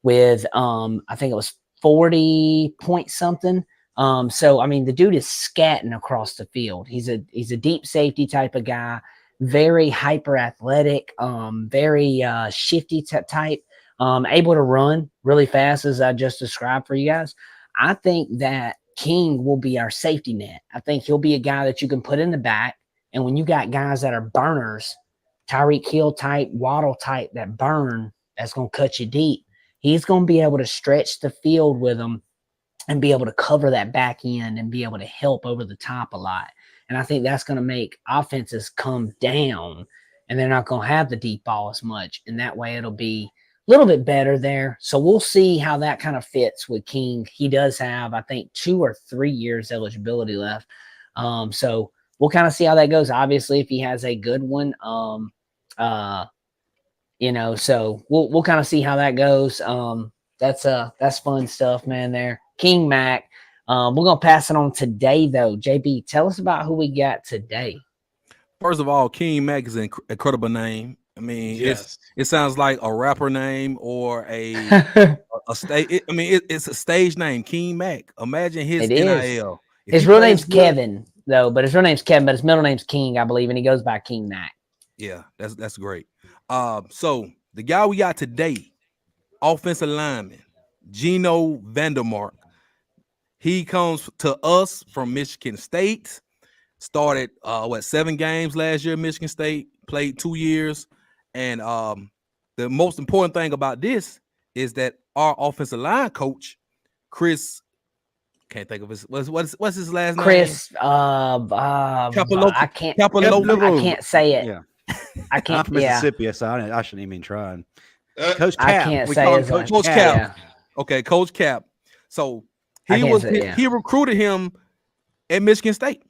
with I think it was 40 point something. So I mean, the dude is scatting across the field. He's a deep safety type of guy, very hyper athletic, very shifty type, able to run really fast as I just described for you guys. I think that King will be our safety net. I think he'll be a guy that you can put in the back. And when you got guys that are burners, Tyreek Hill type, Waddle type that burn, that's going to cut you deep. He's going to be able to stretch the field with them and be able to cover that back end and be able to help over the top a lot. And I think that's going to make offenses come down, and they're not going to have the deep ball as much. And that way it'll be a little bit better there. So we'll see how that kind of fits with King. He does have, I think, 2 or 3 years eligibility left. So we'll kind of see how that goes. Obviously, if he has a good one, so we'll kind of see how that goes. That's fun stuff, man, there. King Mack. We're going to pass it on today, though. JB, tell us about who we got today. First of all, King Mack is an incredible name. I mean, yes. It sounds like a rapper name or a stage. It's a stage name, King Mack. Imagine his NIL. His real name's Kevin, though, but his middle name's King, I believe, and he goes by King Mack. Yeah, that's great. So the guy we got today, offensive lineman, Geno Vandermark. He comes to us from Michigan State. Started 7 games last year. Michigan State played 2 years, and the most important thing about this is that our offensive line coach, Chris, can't think of his what's his last name? Chris. I can't. I can't say it. Yeah, I I'm can't. from Mississippi, so I shouldn't even try. Coach Cap. I can't We say call him his Coach Coach Cap. Cap. Okay, Coach Cap. So he recruited him at Michigan State,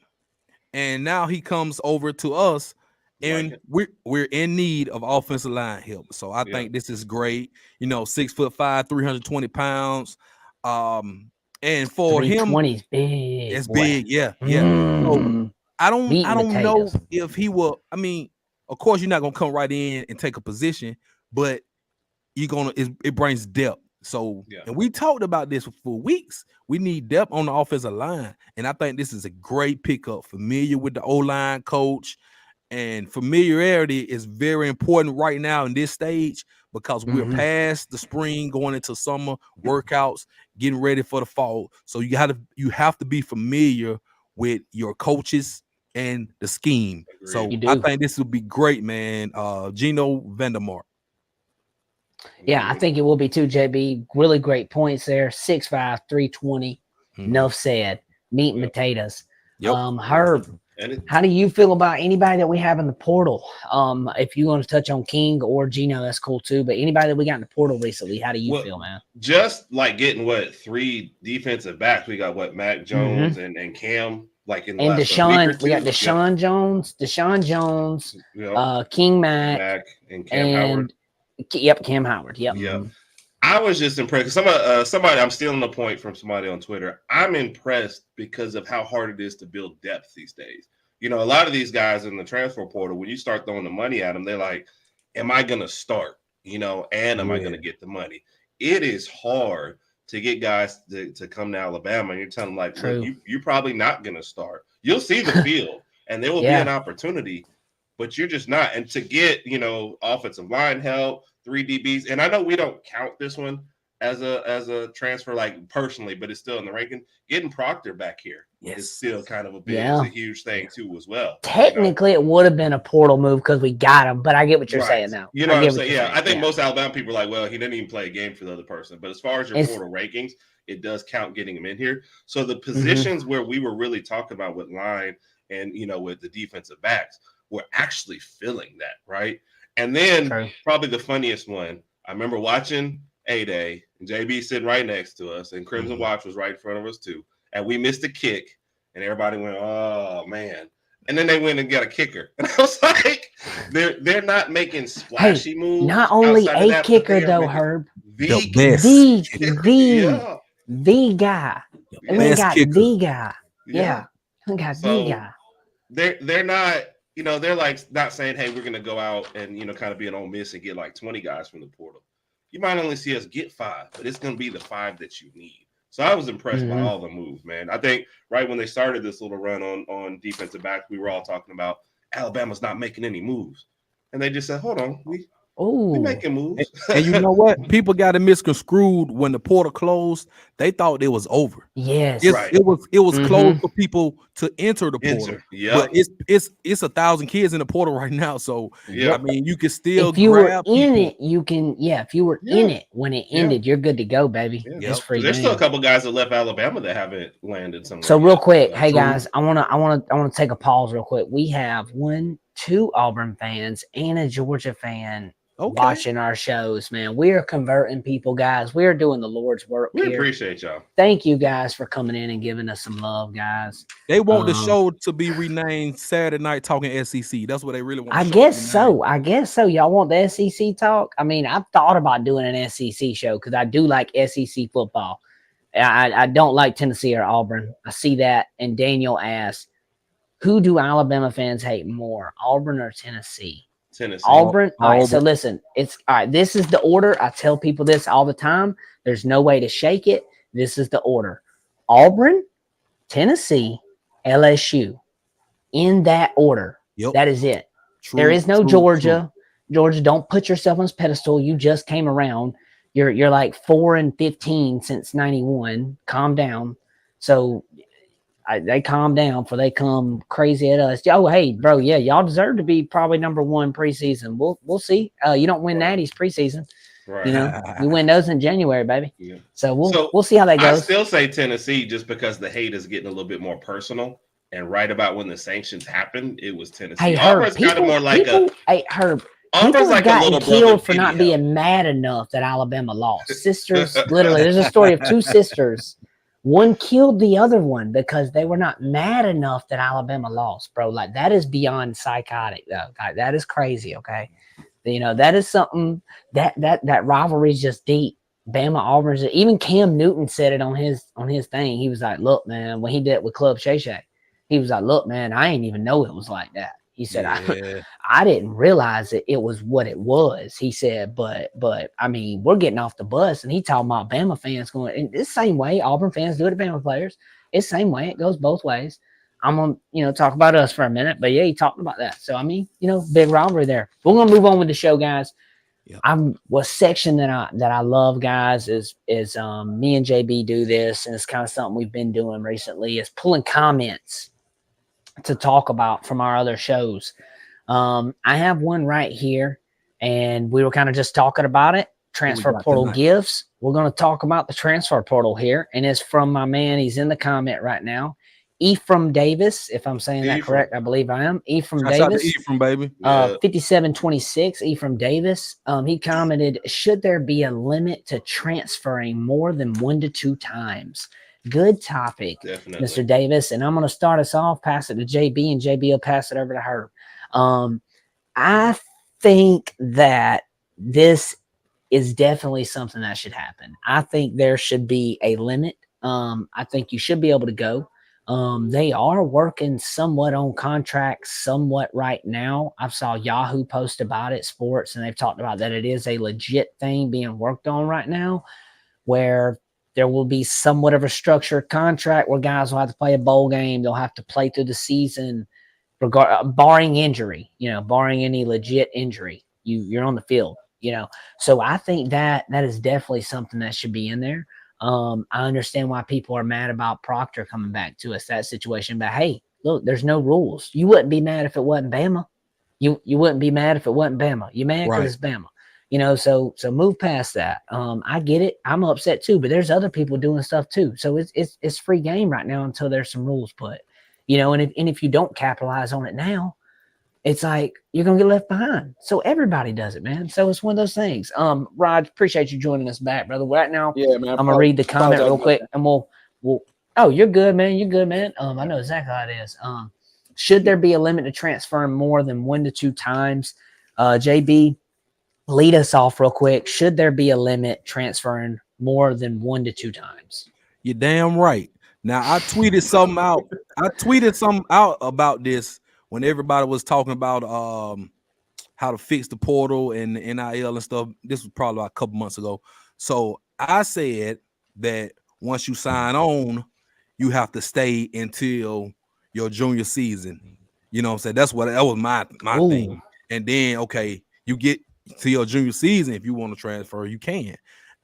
and now he comes over to us, and we're in need of offensive line help. So I think this is great. 6'5", 320 pounds. And for him, 320 is big. It's boy. big, yeah. So I don't know potatoes. if he will. I mean, of course, you're not gonna come right in and take a position, but you're gonna. It brings depth. So, and we talked about this for weeks. We need depth on the offensive line, and I think this is a great pickup. Familiar with the O-line coach, and familiarity is very important right now in this stage because we're past the spring, going into summer workouts, getting ready for the fall. So you have to be familiar with your coaches and the scheme. Agreed. So I think this will be great, man. Gino Vandermark. Yeah, I think it will be too, JB. Really great points there. 6'5", 320. Enough said. Meat and potatoes. Herb, how do you feel about anybody that we have in the portal? If you want to touch on King or Gino, that's cool too. But anybody that we got in the portal recently, how do you feel, man? Just like getting 3 defensive backs. We got Mack Jones and Cam. Like in the last DaShawn, we got DaShawn Jones, King Mack, and Cam Howard. Yep, Cam Howard. Yep. Yeah. I was just impressed. Somebody, I'm stealing a point from somebody on Twitter. I'm impressed because of how hard it is to build depth these days. A lot of these guys in the transfer portal, when you start throwing the money at them, they're like, am I going to start? And am I going to get the money? It is hard to get guys to come to Alabama. And you're telling them, look, you're probably not going to start. You'll see the field, and there will be an opportunity, but you're just not. And to get, offensive line help, 3 DBs, and I know we don't count this one as a transfer personally, but it's still in the ranking. Getting Proctor back here is still kind of a huge thing too as well. Technically, it would have been a portal move because we got him, but I get what you're saying now. You know what I'm saying? Yeah, I think most Alabama people are like, well, he didn't even play a game for the other person. But as far as your portal rankings, it does count getting him in here. So the positions where we were really talking about with line and with the defensive backs, we're actually filling that, right? And then probably the funniest one, I remember watching A-Day, and JB sitting right next to us, and Crimson Watch was right in front of us too. And we missed a kick, and everybody went, oh, man. And then they went and got a kicker. And I was like, they're not making splashy moves. Not only a kicker, though, Herb. The guy. And we got the guy. Yeah. We got the guy. They're not, they're not saying, hey, we're going to go out and, kind of be an Ole Miss and get 20 guys from the portal. You might only see us get 5, but it's going to be the 5 that you need. So I was impressed by all the moves, man. I think right when they started this little run on defensive back, we were all talking about Alabama's not making any moves. And they just said, hold on, we making moves. And you know what? People got it misconstrued when the portal closed. They thought it was over. Yes, it was closed for people to enter the portal. But it's 1,000 kids in the portal right now. So I mean, you can still if you grab were in people. it, you can. Yeah, if you were in it when it ended, you're good to go, baby. It's free. There's still a couple guys that left Alabama that haven't landed somewhere. So real quick, hey guys, I wanna take a pause real quick. We have 2 Auburn fans and a Georgia fan watching our shows, man. We are converting people, guys. We are doing the Lord's work. We appreciate y'all. Thank you guys for coming in and giving us some love, guys. They want the show to be renamed Saturday Night Talking SEC. That's what they really want. I guess so. Y'all want the SEC talk? I mean, I've thought about doing an SEC show because I do like SEC football. I don't like Tennessee or Auburn. I see that. And Daniel asked, who do Alabama fans hate more, Auburn or Tennessee? Tennessee. Auburn. All right, so listen, it's all right. This is the order. I tell people this all the time. There's no way to shake it. This is the order: Auburn, Tennessee, LSU. In that order. That is it. There is no Georgia. Georgia, don't put yourself on this pedestal. You just came around. You're like 4-15 since '91. Calm down. So they calm down before they come crazy at us. Oh, hey, bro, yeah, y'all deserve to be probably number one preseason. We'll see. You don't win natties preseason. Right. You know, you win those in January, baby. Yeah. So we'll see how that goes. I still say Tennessee just because the hate is getting a little bit more personal. And right about when the sanctions happened, it was Tennessee. Hey, Herb, Auburn's kind of more like Herb. Auburn's People like have a little gotten killed brother for not video. being mad enough that Alabama lost. Sisters, literally, there's a story of two sisters. One killed the other one because they were not mad enough that Alabama lost, bro. Like, that is beyond psychotic, though. Like, that is crazy, okay? You know, that is something that rivalry is just deep. Bama, Auburn, even Cam Newton said it on his thing. He was like, look, man, when he did it with Club Shay Shay, he was like, look, man, I ain't even know it was like that. He said, I didn't realize it was what it was. He said, but I mean, we're getting off the bus, and he talking about Bama fans going in the same way Auburn fans do it to Bama players. It's the same way. It goes both ways. I'm gonna, talk about us for a minute, but yeah, he talked about that. So I mean, big rivalry there. We're gonna move on with the show, guys. Yeah. What section that I love, guys, is me and JB do this, and it's kind of something we've been doing recently, is pulling comments to talk about from our other shows. I have one right here, and we were kind of just talking about it. Transfer portal gifts. We're going to talk about the transfer portal here, and it's from my man. He's in the comment right now. Ephraim Davis, if I'm saying that correct, I believe I am. Ephraim Davis. Ephraim, baby. 5726, Ephraim Davis. He commented, should there be a limit to transferring more than 1 to 2 times? Good topic, definitely, Mr. Davis. And I'm going to start us off, pass it to JB, and JB will pass it over to her. I think that this is definitely something that should happen. I think there should be a limit. I think you should be able to go. They are working somewhat on contracts somewhat right now. I saw Yahoo post about it, sports, and they've talked about that it is a legit thing being worked on right now, where there will be somewhat of a structured contract where guys will have to play a bowl game. They'll have to play through the season, barring injury, barring any legit injury. You're on the field, So I think that is definitely something that should be in there. I understand why people are mad about Proctor coming back to us, that situation. But hey, look, there's no rules. You wouldn't be mad if it wasn't Bama. You wouldn't be mad if it wasn't Bama. You mad because it's Bama. So move past that. I get it. I'm upset too, but there's other people doing stuff too. So it's free game right now until there's some rules put, and if you don't capitalize on it now, it's like you're gonna get left behind. So everybody does it, man. So it's one of those things. Rod, appreciate you joining us back, brother. Right now, yeah, man. I'm gonna read the comment real quick, and we'll. Oh, you're good, man. You're good, man. I know exactly how it is. Should there be a limit to transferring more than 1 to 2 times? JB, lead us off real quick. Should there be a limit transferring more than 1 to 2 times? You're damn right. Now, I tweeted something out about this when everybody was talking about how to fix the portal and the NIL and stuff. This was probably about a couple months ago. So I said that once you sign on, you have to stay until your junior season. You know what I'm saying? That was my thing. And then, okay, you get to your junior season, if you want to transfer, you can.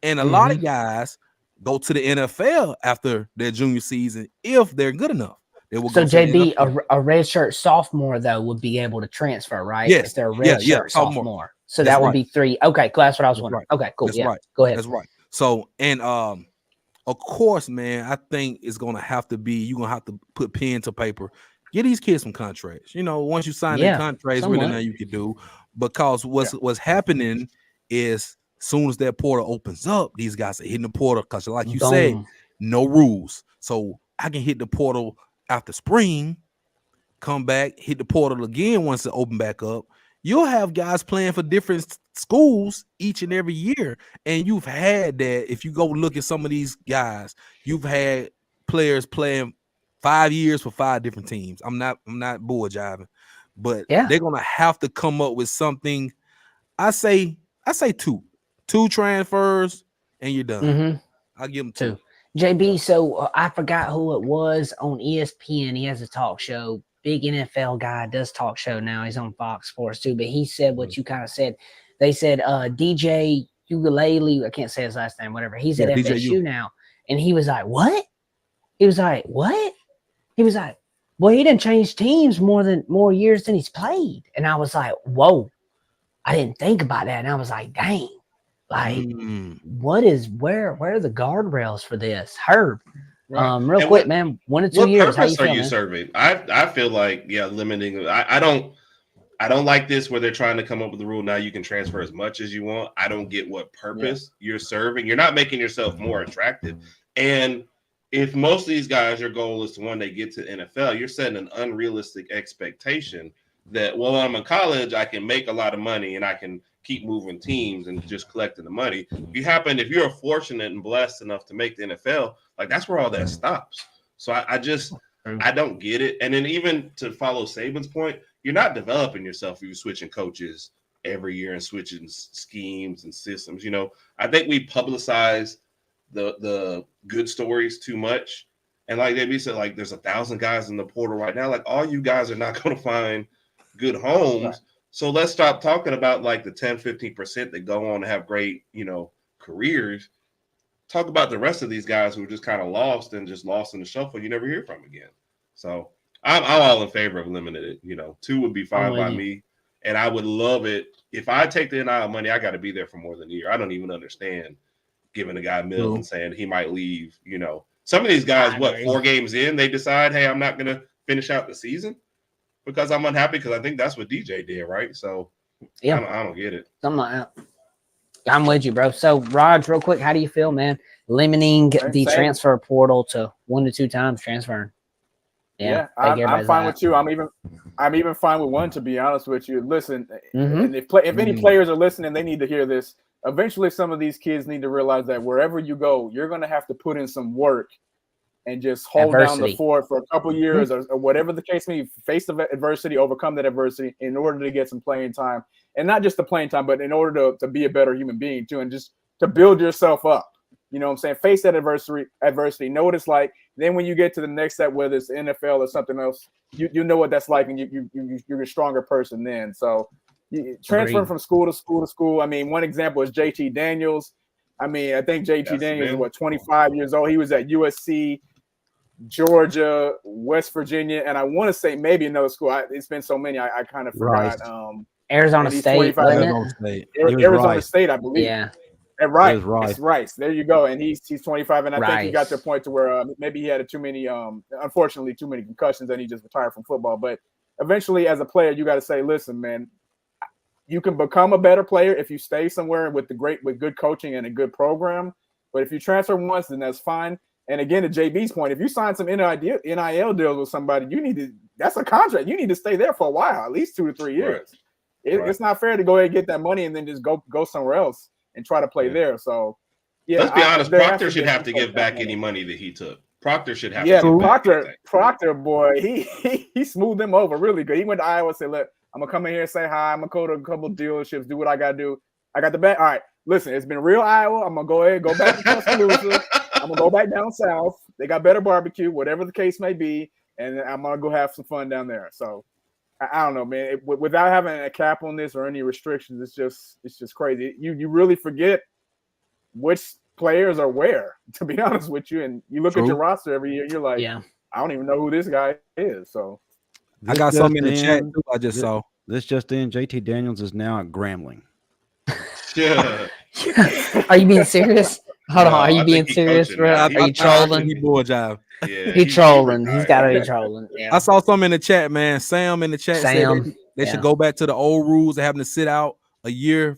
And a lot of guys go to the NFL after their junior season if they're good enough. So JB, a redshirt sophomore though would be able to transfer, right? Yes, if they're a redshirt sophomore. So that would be 3. Okay, cool. That's what I was wondering. Right. Okay, cool. That's right. Go ahead. That's right. So, and of course, man, I think it's gonna have to be, you're gonna have to put pen to paper. Get these kids some contracts. Once you sign their contracts, really nothing you can do. Because what's happening is, soon as that portal opens up, these guys are hitting the portal because, like you said, no rules. So I can hit the portal after spring, come back, hit the portal again once it open back up. You'll have guys playing for different schools each and every year. And you've had that. If you go look at some of these guys, you've had players playing 5 years for 5 different teams. I'm not bull jiving, but they're gonna have to come up with something. I say 2 transfers and you're done. I'll give them 2. JB, so I forgot who it was on ESPN. He has a talk show. Big NFL guy, does talk show now. He's on Fox Sports too. But he said what you kind of said. They said DJ Ugalele, I can't say his last name, whatever. He's at FSU now. And he was like, what? He was like, what? He was like, well, he didn't change teams more years than he's played. And I was like, whoa, I didn't think about that. And I was like, dang, like, where are the guardrails for this? Herb, real quick, man, 1 to 2 years. How you feel, man? Serving? I feel like, limiting. I don't like this where they're trying to come up with a rule. Now you can transfer as much as you want. I don't get what purpose you're serving. You're not making yourself more attractive. And if most of these guys, your goal is to one day get to the NFL, you're setting an unrealistic expectation that, well, I'm in college, I can make a lot of money and I can keep moving teams and just collecting the money. If you're fortunate and blessed enough to make the NFL, like that's where all that stops. So I don't get it. And then even to follow Saban's point, you're not developing yourself if you're switching coaches every year and switching schemes and systems. You know, I think we publicize the good stories too much. And like they said, like there's 1,000 guys in the portal right now. Like all you guys are not going to find good homes. Right. So let's stop talking about like the 10, 15% that go on to have great, careers. Talk about the rest of these guys who are just kind of lost in the shuffle you never hear from again. So I'm all in favor of limiting it. 2 would be fine by me. And I would love it. If I take the NIL money, I got to be there for more than a year. I don't even understand giving a guy $1 and saying he might leave. Some of these guys, 4 games in, they decide, hey, I'm not going to finish out the season because I'm unhappy, because I think that's what DJ did, right? So I don't get it. Something like that. I'm with you, bro. So, Raj, real quick, how do you feel, man? Limiting the transfer portal to 1 to 2 times transferring. Yeah, I'm fine with you. I'm even fine with 1, to be honest with you. Listen, and if any players are listening, they need to hear this. Eventually, some of these kids need to realize that wherever you go, you're going to have to put in some work and just hold down the fort for a couple years or whatever the case may be. Face the adversity, overcome that adversity in order to get some playing time. And not just the playing time, but in order to be a better human being too, and just to build yourself up. You know what I'm saying? Face that adversity. Know what it's like. Then when you get to the next step, whether it's NFL or something else, you know what that's like, and you're a stronger person then. So transferring from school to school to school. I mean, one example is JT Daniels. I mean, I think JT Daniels is 25 years old. He was at USC, Georgia, West Virginia, and I want to say maybe another school. It's been so many, I kind of forgot. Arizona State. Arizona State, I believe. Yeah. And it's Rice. There you go. And he's 25, and I think he got to a point to where maybe he had unfortunately too many concussions, and he just retired from football. But eventually, as a player, you got to say, listen, man, you can become a better player if you stay somewhere with good coaching and a good program. But if you transfer once, then that's fine. And again, to JB's point, if you sign some NIL deals with somebody, that's a contract. You need to stay there for a while, at least 2 to 3 years. Right. It's not fair to go ahead and get that money and then just go somewhere else and try to play there. So, let's be honest. Proctor should have to give back any money that he took. Proctor should have to. Proctor, boy, he smoothed them over really good. He went to Iowa and said, look, I'm going to come in here and say hi. I'm going to go to a couple of dealerships, do what I got to do. I got the bag. All right, listen, it's been real Iowa. I'm going to go ahead and go back to Tuscaloosa. I'm going to go back down south. They got better barbecue, whatever the case may be, and I'm going to go have some fun down there. So, I don't know, man. Without having a cap on this or any restrictions, it's just crazy. You really forget which players are where, to be honest with you. And you look at your roster every year, you're like, I don't even know who this guy is. So I got something in the chat too. I just saw this just in. JT Daniels is now at Grambling. Yeah. Are you being serious? Hold on. Are you being serious, bro? Are you trolling? He boy job. Yeah, he trolling. He's got to be trolling. Yeah. I saw something in the chat, man. Sam in the chat said they should go back to the old rules of having to sit out a year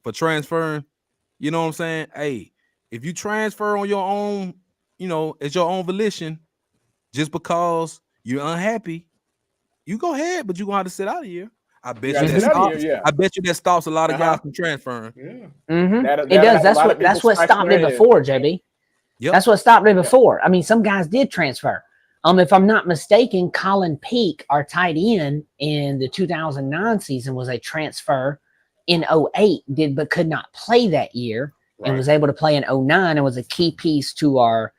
for transferring. You know what I'm saying? Hey, if you transfer on your own, it's your own volition, just because you're unhappy, you go ahead, but you're going to have to sit out a year. I bet you that stops a lot of guys from transferring. Yeah. Mm-hmm. It does. That's what stopped it before, JB. Yep. That's what stopped it before. I mean, some guys did transfer. If I'm not mistaken, Colin Peak, our tight end in the 2009 season, was a transfer in 2008, but could not play that year and was able to play in 2009 and was a key piece to our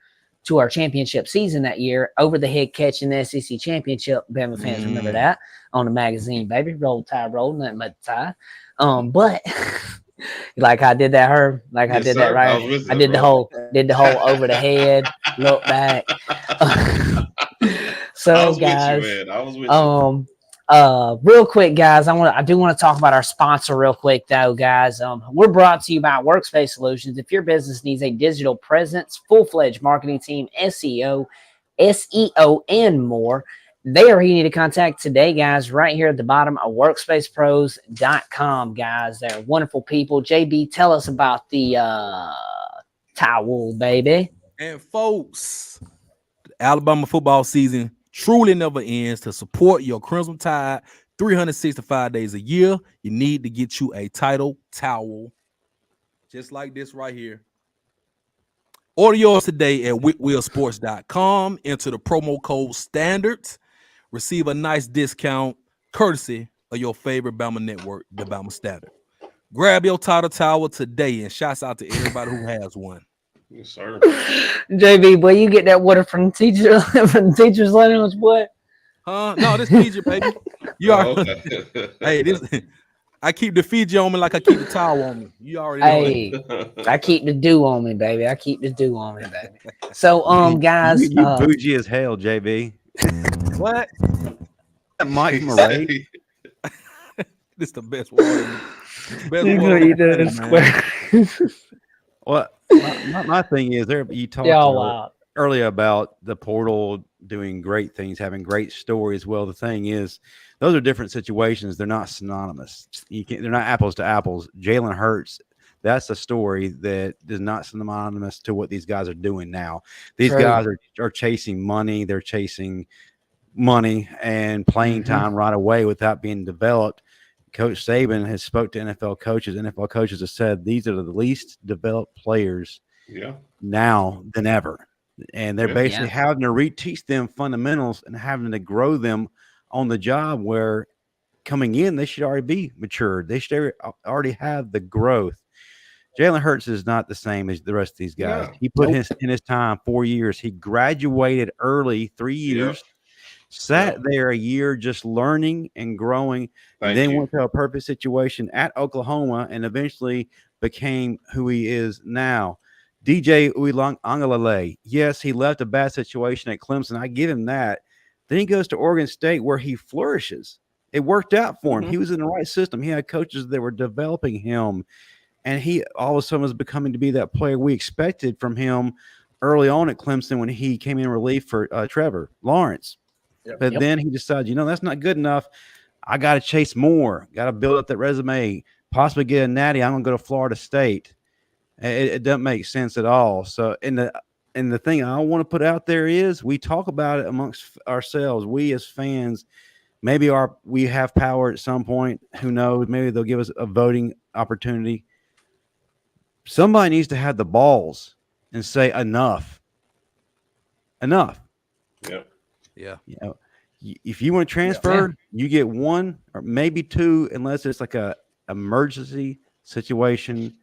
championship season that year. Over the head catch in the SEC championship. Bama fans remember that on the magazine, baby. Roll Tide, roll, nothing but tie. But like I did that, Herb. Like I did that, right? I did the whole over the head. Look back. So guys, I was with you. Real quick, guys, I do want to talk about our sponsor real quick, though, guys. We're brought to you by Workspace Solutions. If your business needs a digital presence, full-fledged marketing team, SEO, and more, they are who you need to contact today, guys, right here at the bottom of workspacepros.com, guys. They're wonderful people. JB, tell us about the towel, baby. And folks, the Alabama football season truly never ends. To support your Crimson Tide 365 days a year, you need to get you a title towel just like this right here. Order yours today at whitwillsports.com. Enter the promo code STANDARDS. Receive a nice discount courtesy of your favorite Bama network, the Bama Standard. Grab your title towel today, and shouts out to everybody who has one. Yes, sir. JB, boy, you get that water from the teacher from the teacher's lounge, boy. No, this Fiji, baby. You are. Okay. Hey, this. I keep the Fiji on me like I keep the towel on me. You already know. Hey, I keep the dew on me, baby. I keep the dew on me, baby. So, guys, you bougie as hell, JB. What? Mike Murray. This is the best water. Best water. Well, my thing is, you talked earlier about the portal doing great things, having great stories. Well, the thing is, those are different situations. They're not synonymous. They're not apples to apples. Jalen Hurts, that's a story that is not synonymous to what these guys are doing now. These guys are chasing money. They're chasing money and playing time right away without being developed. Coach Saban has spoke to NFL coaches. NFL coaches have said these are the least developed players now than ever. And they're basically having to reteach them fundamentals and having to grow them on the job, where coming in, they should already be matured. They should already have the growth. Jalen Hurts is not the same as the rest of these guys. He put in his time 4 years. He graduated early, 3 years. Sat there a year just learning and growing, and then went to a perfect situation at Oklahoma and eventually became who he is now. DJ Uiagalelei, yes, he left a bad situation at Clemson. I give him that. Then he goes to Oregon State, where he flourishes. It worked out for him. He was in the right system. He had coaches that were developing him, and he all of a sudden was becoming to be that player we expected from him early on at Clemson when he came in relief for Trevor Lawrence. But then he decided, that's not good enough. I got to chase more. Got to build up that resume. Possibly get a natty. I'm going to go to Florida State. It doesn't make sense at all. So, and the thing I want to put out there is we talk about it amongst ourselves. We as fans, maybe we have power at some point. Who knows? Maybe they'll give us a voting opportunity. Somebody needs to have the balls and say enough. Enough. Yep. Yeah. If you want to transfer, you get one or maybe two, unless it's like a emergency situation.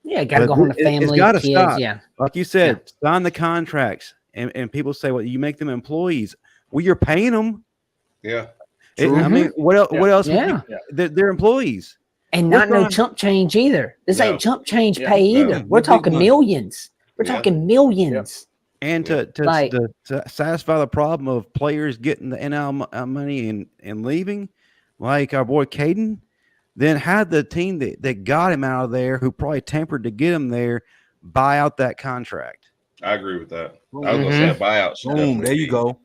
Yeah, got to go home to family. It's got to stop. Yeah, like you said, sign the contracts, and people say, "Well, you make them employees." Well, you're paying them. Yeah. I mean, what else? What else? Yeah. They're employees, and not no chump change either. This ain't chump change pay either. We're talking millions. We're talking millions. And to satisfy the problem of players getting the NL money and leaving, like our boy Caden, then had the team that got him out of there, who probably tampered to get him there, buy out that contract. I agree with that. I was going to say a buyout. Boom, there you go.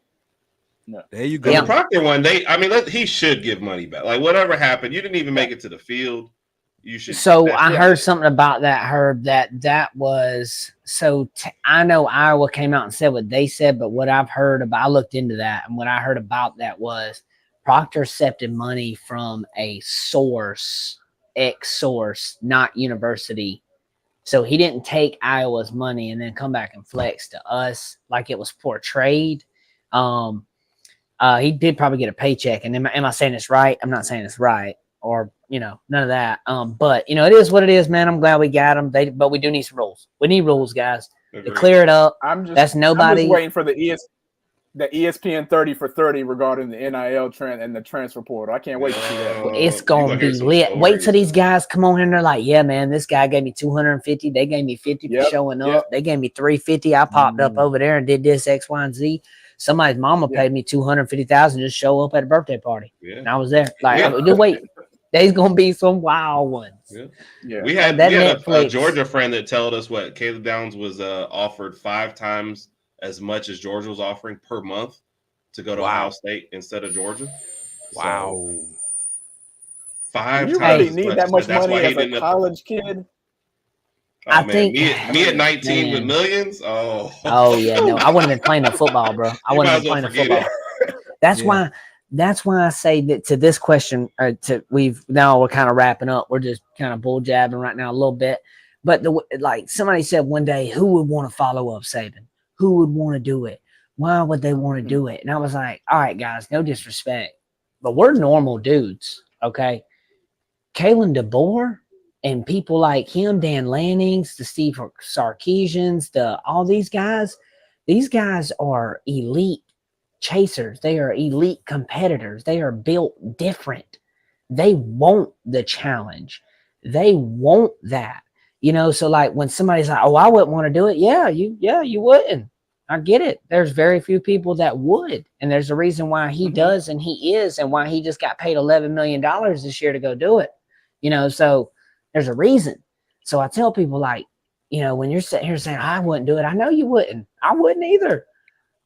There you go. The Proctor one, he should give money back. Like, whatever happened, you didn't even make it to the field. You should. So I heard something about that, Herb, that was so I know Iowa came out and said what they said, but what I've heard about, I looked into that, and what I heard about that was Proctor accepted money from a source, not university. So he didn't take Iowa's money and then come back and flex to us like it was portrayed. He did probably get a paycheck. And am I saying this right? I'm not saying it's right. Or, none of that. But, it is what it is, man. I'm glad we got them. But we do need some rules. We need rules, guys, to clear it up. I'm just waiting for the the ESPN 30 for 30 regarding the NIL trend and the transfer portal. I can't wait to see that. It's gonna be lit. Wait till these guys come on and they're like, yeah, man, this guy gave me 250. They gave me 50 for showing up. They gave me 350. I popped up over there and did this X, Y, and Z. Somebody's mama paid me 250,000 to show up at a birthday party. And I was there. Like, just wait. There's gonna be some wild ones. We had a Georgia friend that told us what Caleb Downs was offered 5 times as much as Georgia was offering per month to go to Ohio State instead of Georgia. Wow. So, 5 you times. Really need that much money as a college kid? I think me at 19 with millions. Oh yeah, no, I wouldn't have been playing no football, bro. I wouldn't have been playing no football. That's why I say that to this question. We're kind of wrapping up. We're just kind of bull jabbing right now a little bit. But like somebody said one day, who would want to follow up Saban? Who would want to do it? Why would they want to do it? And I was like, all right, guys, no disrespect, but we're normal dudes, okay? Kalen DeBoer and people like him, Dan Lannings, the Steve Sarkisians, all these guys are elite chasers. They are elite competitors. They are built different. They want the challenge. They want that. So like when somebody's like, oh, I wouldn't want to do it. Yeah, you wouldn't. I get it. There's very few people that would. And there's a reason why he does and he is, and why he just got paid $11 million this year to go do it. So there's a reason. So I tell people like, when you're sitting here saying, I wouldn't do it, I know you wouldn't. I wouldn't either.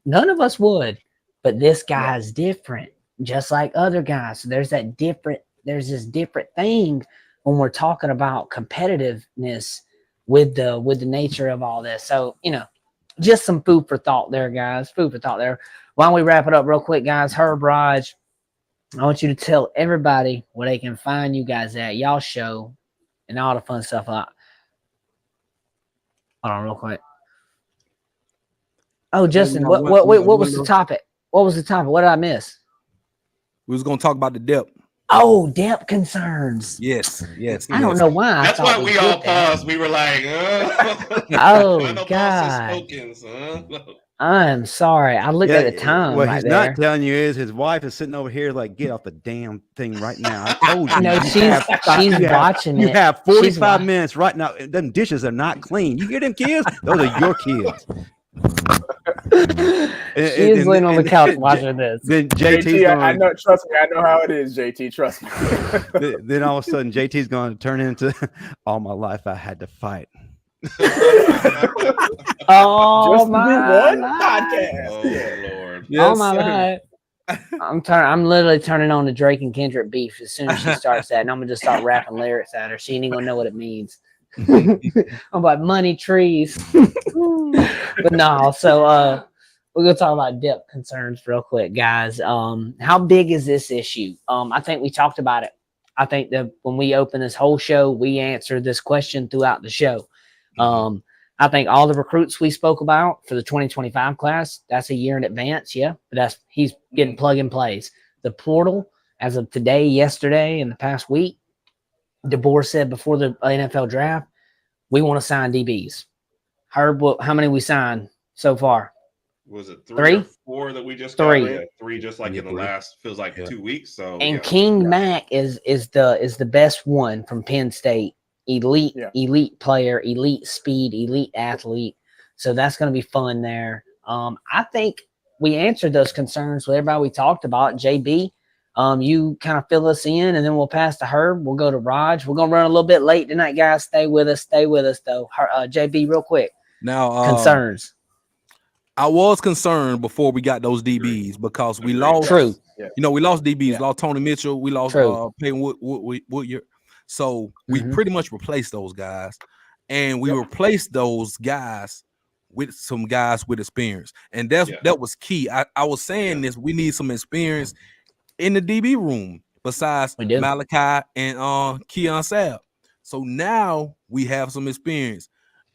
None of us would. But this guy is different, just like other guys. So there's this different thing when we're talking about competitiveness with the nature of all this. So, just some food for thought there, guys. Food for thought there. Why don't we wrap it up real quick, guys? Herb, Raj, I want you to tell everybody where they can find you guys at, y'all show, and all the fun stuff. Hold on real quick. Oh, Justin, what was the topic? What was the topic? What did I miss? We was going to talk about the depth. Oh, depth concerns. Yes. I don't know why. That's why we all paused. We were like, oh, God. I'm sorry. I looked at the time. What he's not telling you is his wife is sitting over here like, get off the damn thing right now. I told you. No, she's watching it. You have 45 minutes right now. Them dishes are not clean. You hear them kids? Those are your kids. She's laying on the couch watching this. Then JT, I know. Trust me, I know how it is. JT, trust me. Then all of a sudden, JT's going to turn into all my life I had to fight. Oh, just my one podcast. Oh Lord! Yes, oh my life. I'm literally turning on the Drake and Kendrick beef as soon as she starts that, and I'm gonna just start rapping lyrics at her. She ain't gonna know what it means. I'm like money trees. But no, so we're gonna talk about depth concerns real quick, guys. How big is this issue? I think we talked about it. I think that when we open this whole show, we answered this question throughout the show. I think all the recruits we spoke about for the 2025 class, that's a year in advance. Yeah, but he's getting plug and plays. The portal, as of today, yesterday, and the past week, DeBoer said before the NFL draft, we want to sign DBs. Herb, how many we signed so far? Was it three or four that we just got? Three. Yeah, three just like in the last, feels like 2 weeks. So and King Mack is the best one from Penn State. Elite player, elite speed, elite athlete. So that's going to be fun there. I think we answered those concerns with everybody we talked about. JB, you kind of fill us in, and then we'll pass to Herb. We'll go to Raj. We're going to run a little bit late tonight, guys. Stay with us, though. JB, real quick. Now, concerns. I was concerned before we got those DBs because we lost. True. We lost DBs. Lost Tony Mitchell. We lost Peyton Woodyer. So we pretty much replaced those guys, and we replaced those guys with some guys with experience, and that was key. I was saying this: we need some experience in the DB room besides Malachi and Keon Sabb. So now we have some experience.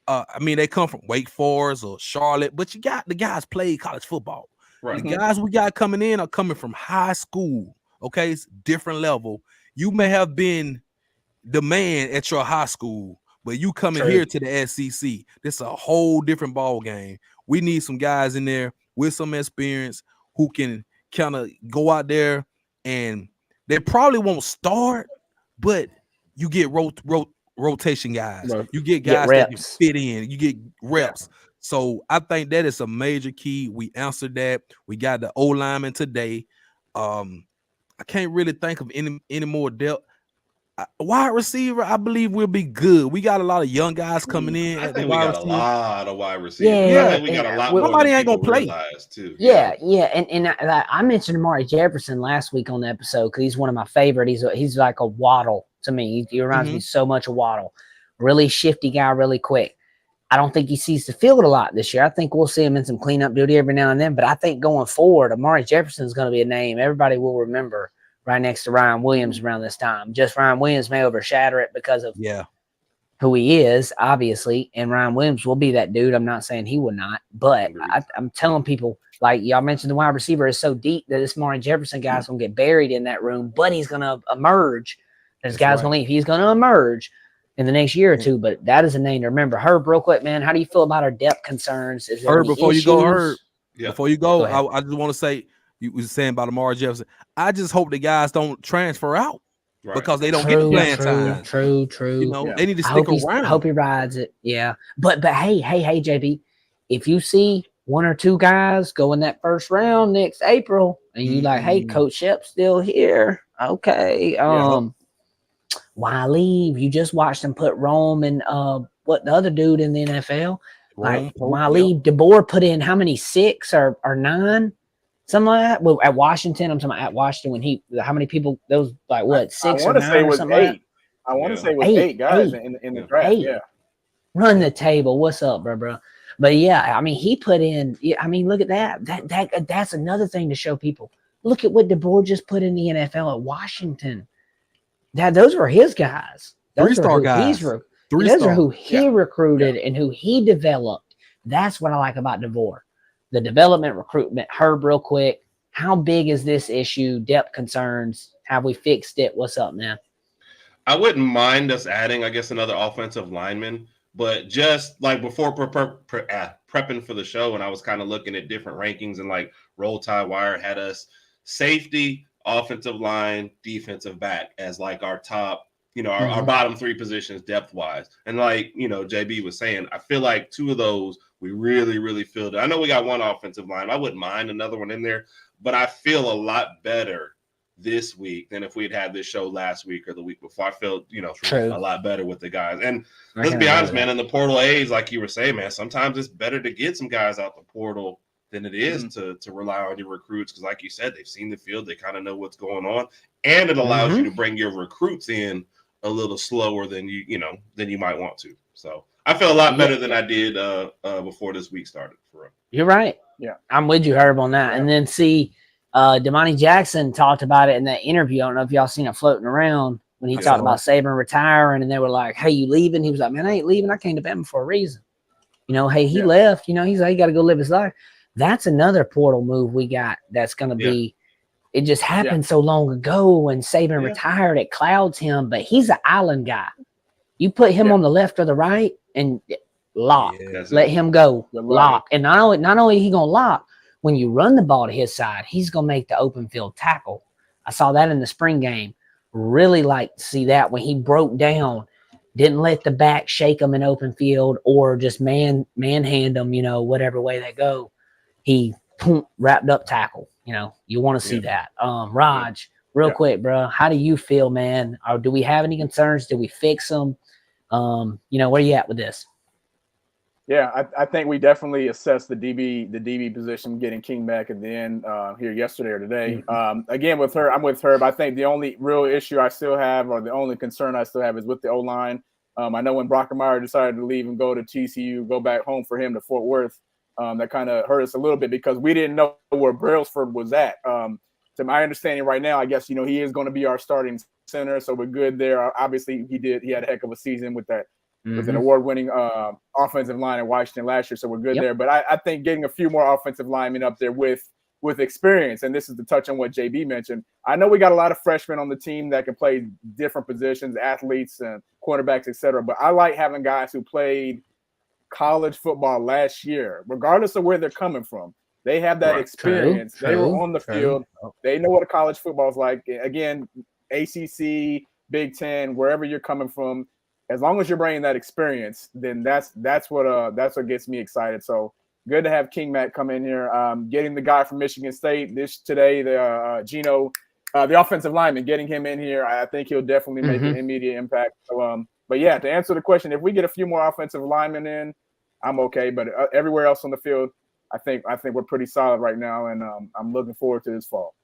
I mean, they come from Wake Forest or Charlotte, but you got the guys played college football. Right. The guys we got coming in are coming from high school. Okay, it's different level. You may have been the man at your high school, but you coming here to the SEC. This is a whole different ball game. We need some guys in there with some experience who can kind of go out there and they probably won't start, but you get rotation guys. Right. You get guys that can fit in. You get reps. Yeah. So I think that is a major key. We answered that. We got the O lineman today. I can't really think of any more depth. Wide receiver, I believe we'll be good. We got a lot of young guys coming in. I think we got a lot of wide receivers. Yeah, I think we got a lot more. Somebody ain't gonna play too. Yeah. And I mentioned Amari Jefferson last week on the episode because he's one of my favorite. He's like a Waddle to me. He reminds me so much of Waddle. Really shifty guy, really quick. I don't think he sees the field a lot this year. I think we'll see him in some cleanup duty every now and then. But I think going forward, Amari Jefferson is going to be a name everybody will remember. Right next to Ryan Williams around this time. Just Ryan Williams may overshadow it because of who he is, obviously. And Ryan Williams will be that dude. I'm not saying he will not. But I'm telling people, like y'all mentioned, the wide receiver is so deep that this Amari Jefferson guy's going to get buried in that room. But he's going to emerge. This guy's going to leave. He's going to emerge in the next year or two. But that is a name to remember. Herb, real quick, man, how do you feel about our depth concerns? Is there Herb, before you go, Herb, before you go, go I just want to say, you was saying about Amari Jefferson. I just hope the guys don't transfer out because they don't get the playing time. True. You know, they need to stick around. I hope he rides it. Yeah. But hey, JB, if you see one or two guys go in that first round next April and you like, hey, Coach Shep's still here. Okay. Why leave? You just watched them put Rome and what the other dude in the NFL? Like, why leave? DeBoer put in how many, 6 or 9? Something like that. Well, at Washington, I'm talking about at Washington how many people? Those like what 6 or 9? I want to say it was 8. Like I want to say it was 8 guys in the draft. 8. Yeah. Run the table. What's up, bro? But yeah, I mean, he put in. Yeah, I mean, look at that. That's another thing to show people. Look at what DeBoer just put in the NFL at Washington. Those were his guys. 3-star guys. Those are who he recruited and who he developed. That's what I like about DeBoer. The development, recruitment. Herb, real quick, how big is this issue? Depth concerns? Have we fixed it? What's up, man? I wouldn't mind us adding, I guess, another offensive lineman, but just like before prepping for the show, and I was kind of looking at different rankings and like Roll Tide Wire had us safety, offensive line, defensive back as like our top, our bottom 3 positions depth wise. And like, JB was saying, I feel like 2 of those we really, really filled it. I know we got one offensive line. I wouldn't mind another one in there, but I feel a lot better this week than if we'd had this show last week or the week before. I felt, a lot better with the guys. And let's be honest, man, in the portal age, like you were saying, man, sometimes it's better to get some guys out the portal than it is to rely on your recruits. Because like you said, they've seen the field. They kind of know what's going on. And it allows you to bring your recruits in a little slower than you might want to. So I feel a lot better than I did before this week started. For real. You're right. Yeah, I'm with you, Herb, on that. Yeah. And then Damani Jackson talked about it in that interview. I don't know if y'all seen it floating around when he talked about Saban retiring, and they were like, "Hey, you leaving?" He was like, "Man, I ain't leaving. I came to Bama for a reason." Hey, he left. He's like, he got to go live his life. That's another portal move we got. That's going to be. It just happened so long ago when Saban retired. It clouds him, but he's an island guy. You put him on the left or the right, and lock. Let him go. Lock. And not only he gonna lock, when you run the ball to his side, he's gonna make the open field tackle. I saw that in the spring game. Really like to see that when he broke down, didn't let the back shake him in open field or just manhand him, whatever way they go. He wrapped up tackle. You want to see that. Raj, real quick, bro, how do you feel, man? Or do we have any concerns? Do we fix them? Where you at with this? Yeah, I think we definitely assessed the DB position, getting King back at the end here yesterday or today. Again, I'm with Herb. I think the only real issue I still have, or the only concern I still have, is with the O-line. I know when Brockermeyer decided to leave and go to TCU, go back home for him to Fort Worth, that kind of hurt us a little bit because we didn't know where Brailsford was at. To my understanding right now, I guess, he is going to be our starting center, so we're good there. Obviously, he had a heck of a season with that. With an award-winning offensive line in Washington last year, so we're good there. But I think getting a few more offensive linemen up there with experience, and this is to touch on what JB mentioned. I know we got a lot of freshmen on the team that can play different positions, athletes and quarterbacks, et cetera. But I like having guys who played college football last year, regardless of where they're coming from. They have that experience. They were on the field. They know what a college football is like. Again, ACC, Big Ten, wherever you're coming from, as long as you're bringing that experience, then that's what gets me excited. So good to have King Mack come in here. Getting the guy from Michigan State today, Gino, the offensive lineman, getting him in here, I think he'll definitely make an immediate impact. So, but yeah, to answer the question, if we get a few more offensive linemen in, I'm okay. But everywhere else on the field, I think we're pretty solid right now, and I'm looking forward to this fall.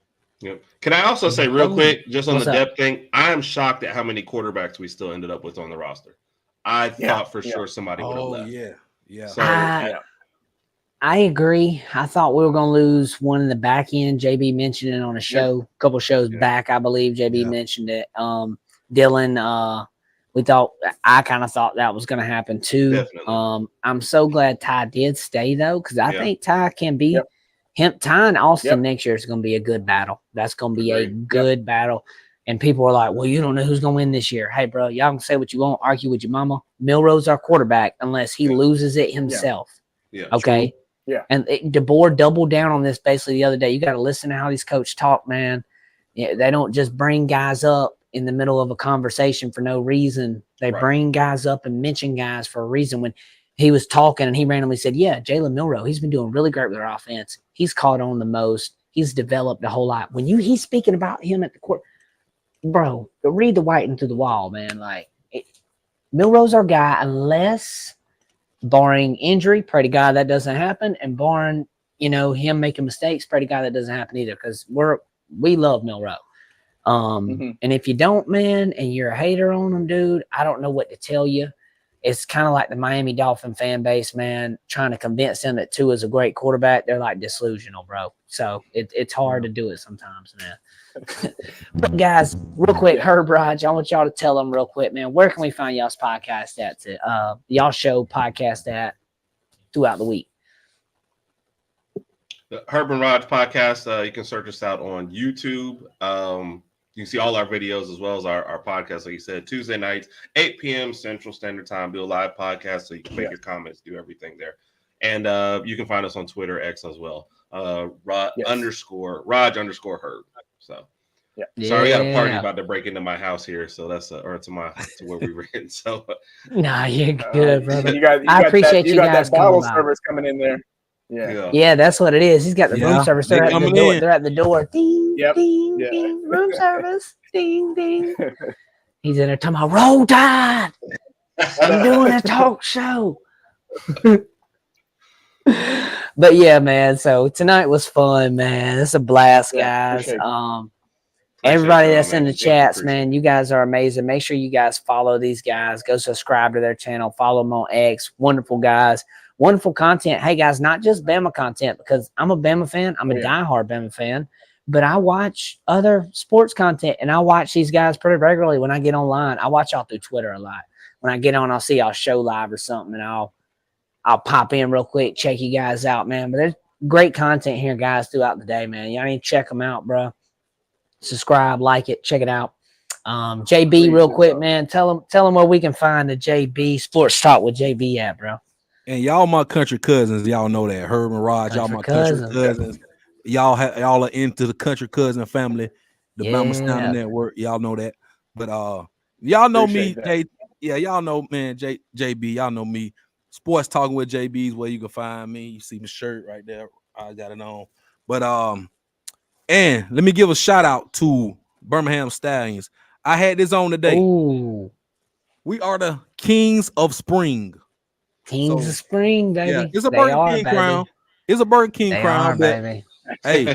Yep. Can I also say real quick, just on the depth thing, I am shocked at how many quarterbacks we still ended up with on the roster. I thought for sure somebody would have left. Yeah. So, I agree. I thought we were going to lose one in the back end. JB mentioned it on a show, a couple shows back, I believe. JB mentioned it. Dylan, I kind of thought that was going to happen too. Definitely. I'm so glad Ty did stay though, because I think Ty can be him. Ty and Austin next year is going to be a good battle. That's going to be a good battle. And people are like, well, you don't know who's going to win this year. Hey, bro, y'all can say what you want, argue with your mama. Milroe's our quarterback unless he loses it himself. Yeah. Okay. True. Yeah. And DeBoer doubled down on this basically the other day. You got to listen to how these coaches talk, man. Yeah, they don't just bring guys up in the middle of a conversation for no reason. They bring guys up and mention guys for a reason. When he was talking and he randomly said, yeah, Jalen Milroe, he's been doing really great with our offense. He's caught on the most. He's developed a whole lot. When he's speaking about him at the court, bro, read the whiting through the wall, man. Like, Milroe's our guy unless, barring injury, pray to God that doesn't happen, and barring, him making mistakes, pray to God that doesn't happen either, because we love Milroe. And if you don't, man, and you're a hater on him, dude, I don't know what to tell you. It's kind of like the Miami Dolphin fan base, man, trying to convince them that Tua is a great quarterback. They're like delusional, bro. So it's hard to do it sometimes, man. But guys, real quick, Herb Raj, I want y'all to tell them real quick, man, where can we find y'all's podcast at? Y'all show podcast at throughout the week. The Herb and Raj podcast, you can search us out on YouTube. You can see all our videos as well as our podcast. Like you said, Tuesday nights, 8 p.m. Central Standard Time, do a live podcast so you can make your comments, do everything there. And you can find us on Twitter, X as well. Raj _Herb. So sorry, we got a party about to break into my house here. So that's to where we were in. So nah, you're good, brother. I appreciate you guys that bottle service coming in there. Yeah, that's what it is. He's got the room service. They're at the door. They're at the door. Ding, ding, ding. Room service. Ding, ding. He's in there talking about Roll Tide. I'm doing a talk show. But yeah, man. So tonight was fun, man. It's a blast, guys. Everybody that's in the chats, man, you guys are amazing. Make sure you guys follow these guys. Go subscribe to their channel. Follow them on X. Wonderful guys. Wonderful content. Hey, guys, not just Bama content, because I'm a Bama fan. I'm a diehard Bama fan. But I watch other sports content, and I watch these guys pretty regularly when I get online. I watch y'all through Twitter a lot. When I get on, I'll see y'all show live or something, and I'll pop in real quick, check you guys out, man. But there's great content here, guys, throughout the day, man. Y'all need to check them out, bro. Subscribe, like it, check it out. JB, real quick, man. Tell them where we can find the JB Sports Talk with JB at, bro. And y'all my country cousins, y'all know that. Herb and Raj, y'all my country cousins. Y'all are into the country cousin family, the Bama Sound Network. Y'all know that. But y'all know me, y'all know, man, JB, y'all know me. Sports Talking with JB is where you can find me. You see my shirt right there. I got it on. But and let me give a shout out to Birmingham Stallions. I had this on today. Ooh. We are the Kings of Spring. Kings of Spring, baby. Yeah, it's a Burger King crown. It's a Burger King crown, baby. Hey,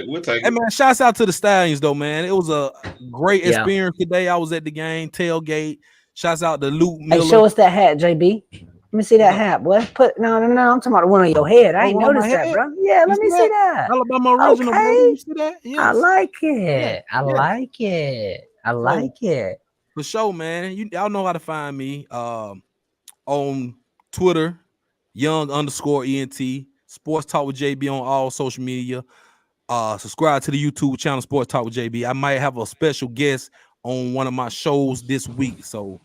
we'll take hey, man, shouts out to the Stallions, though, man. It was a great experience today. I was at the game, tailgate. Shouts out to Luke Miller. Hey, show us that hat, JB. Let me see that hat, boy. No. I'm talking about the one on your head. I ain't noticed that, bro. Yeah, let me see that. Alabama original, bro. You see that? Yes. I like it. I like it. I like it. For sure, man. Y'all know how to find me on Twitter, young_ENT, Sports Talk with JB on all social media. Subscribe to the YouTube channel, Sports Talk with JB. I might have a special guest on one of my shows this week, so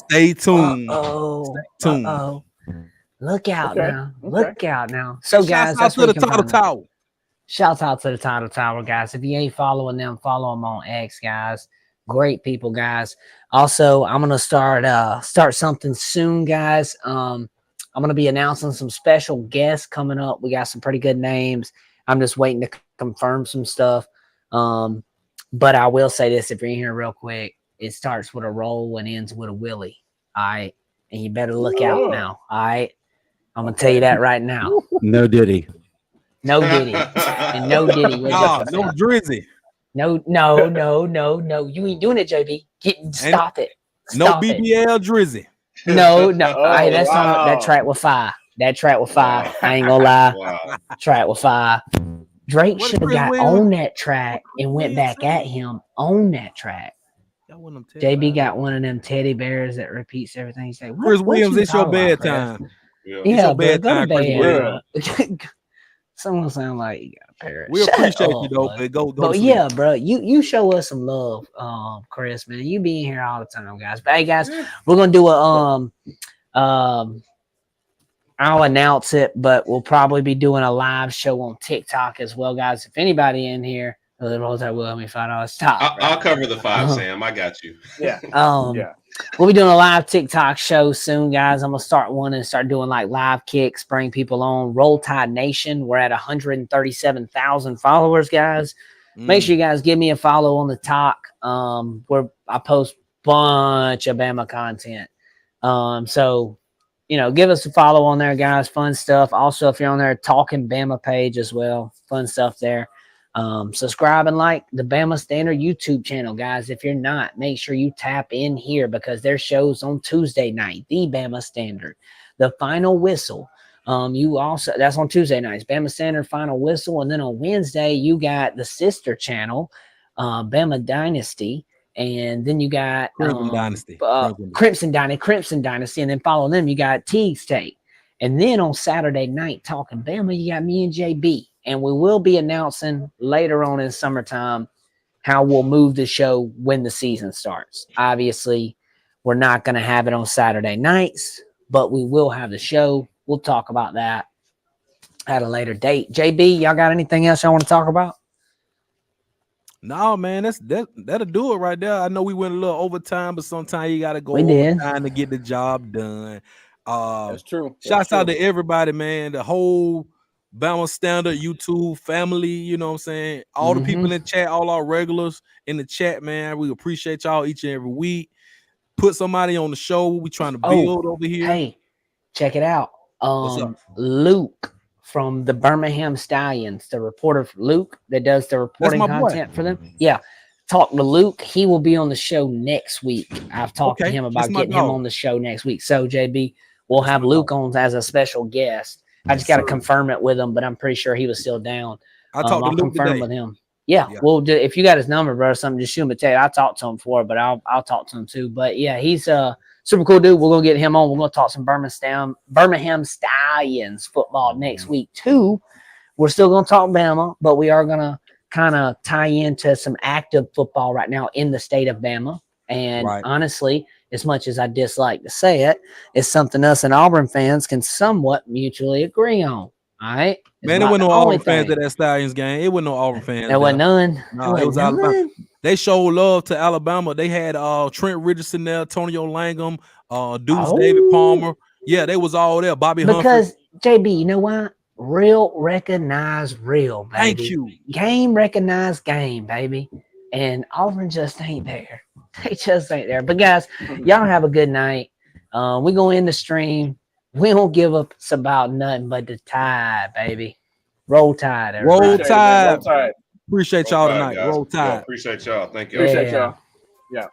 stay tuned. Stay tuned. Look out Okay. now. Okay. Look out now. So, guys, Shouts out that's to where the you can Title find them. Tower. Shouts out to the Title Tower, guys. If you ain't following them, follow them on X, guys. Great people, guys. Also, I'm gonna start something soon, guys. I'm gonna be announcing some special guests coming up. We got some pretty good names. I'm just waiting to confirm some stuff. But I will say this: if you're in here real quick, it starts with a roll and ends with a Willie. All right, and you better look out now. All right, I'm gonna tell you that right now. No Diddy. No Diddy. And no Diddy. Nah, no Drizzy. No. You ain't doing it, JB. Stop it. No Stop it. BBL Drizzy. No. Oh, Hey, that's wow. that track with fire. That track with fire. I ain't gonna lie. Wow. Track with fire. Drake What should have Chris got Williams- on that track and went back at him on that track. JB got one of them teddy bears that repeats everything he say. Chris Williams, it's your bedtime. Yeah, bro, go to bedtime, Chris bed. Someone sound like you got a parrot. We Shut appreciate up, you though, bud. but go But to yeah, sleep. bro, you show us some love, Chris, man. You be in here all the time, guys. But hey, guys, we're gonna do a I'll announce it, but we'll probably be doing a live show on TikTok as well, guys. If anybody in here, will help me $5. Stop. I'll cover the 5, Sam. I got you. Yeah. Yeah. We'll be doing a live TikTok show soon, guys. I'm gonna start one and start doing like live kicks, bring people on. Roll Tide Nation. We're at 137,000 followers, guys. Make sure you guys give me a follow on the talk. Where I post bunch of Bama content. So give us a follow on there, guys. Fun stuff. Also, if you're on there, Talking Bama page as well. Fun stuff there. Subscribe and like the Bama Standard YouTube channel, guys. If you're not, make sure you tap in here because there's shows on Tuesday night. The Bama Standard, the Final Whistle. That's on Tuesday nights. Bama Standard, Final Whistle, and then on Wednesday you got the sister channel, Bama Dynasty, and then you got Crimson Dynasty. Crimson Dynasty, and then follow them. You got Teague's Take, and then on Saturday night, Talking Bama, you got me and JB. And we will be announcing later on in summertime how we'll move the show when the season starts. Obviously, we're not going to have it on Saturday nights, but we will have the show. We'll talk about that at a later date. JB, y'all got anything else y'all want to talk about? No, man, that'll do it right there. I know we went a little overtime, but sometimes you got to go We did. overtime to get the job done. That's true. Shouts out to everybody, man. The whole Bama Standard YouTube family, you know what I'm saying? All the people in the chat, all our regulars in the chat, man. We appreciate y'all each and every week. Put somebody on the show. We trying to build over here. Hey, check it out. What's up? Luke from the Birmingham Stallions, the reporter Luke that does the reporting content for them. Yeah. Talk to Luke. He will be on the show next week. I've talked to him about getting him on the show next week. So, JB, we'll have Luke on as a special guest. I just got to confirm it with him, but I'm pretty sure he was still down. I'll confirm today. with him. Yeah, we'll do. If you got his number, bro, or something, just shoot him a text. I talked to him before, but I'll talk to him too. But yeah, he's a super cool dude. We're gonna get him on. We're gonna talk some Birmingham Stallions football next week too. We're still gonna talk Bama, but we are gonna kind of tie into some active football right now in the state of Bama. And honestly, as much as I dislike to say it, it's something us and Auburn fans can somewhat mutually agree on. All right, Man, it wasn't no Auburn fans at that Stallions game. It wasn't no Auburn fans. There wasn't none. No, it was Alabama. They showed love to Alabama. They had Trent Richardson there, Antonio Langham, Deuce David Palmer. Yeah, they was all there. Bobby Humphrey. Because JB, you know what? Real recognize real, baby. Thank you. Game recognize game, baby. And Auburn just ain't there. They just ain't there. But guys, y'all have a good night. We gonna end the stream. We don't give up about nothing but the Tide, baby. Roll Tide, everybody. Roll Tide. Roll Tide. Appreciate y'all tonight. Guys. Roll Tide. Appreciate y'all. Thank you. Appreciate y'all. Yeah.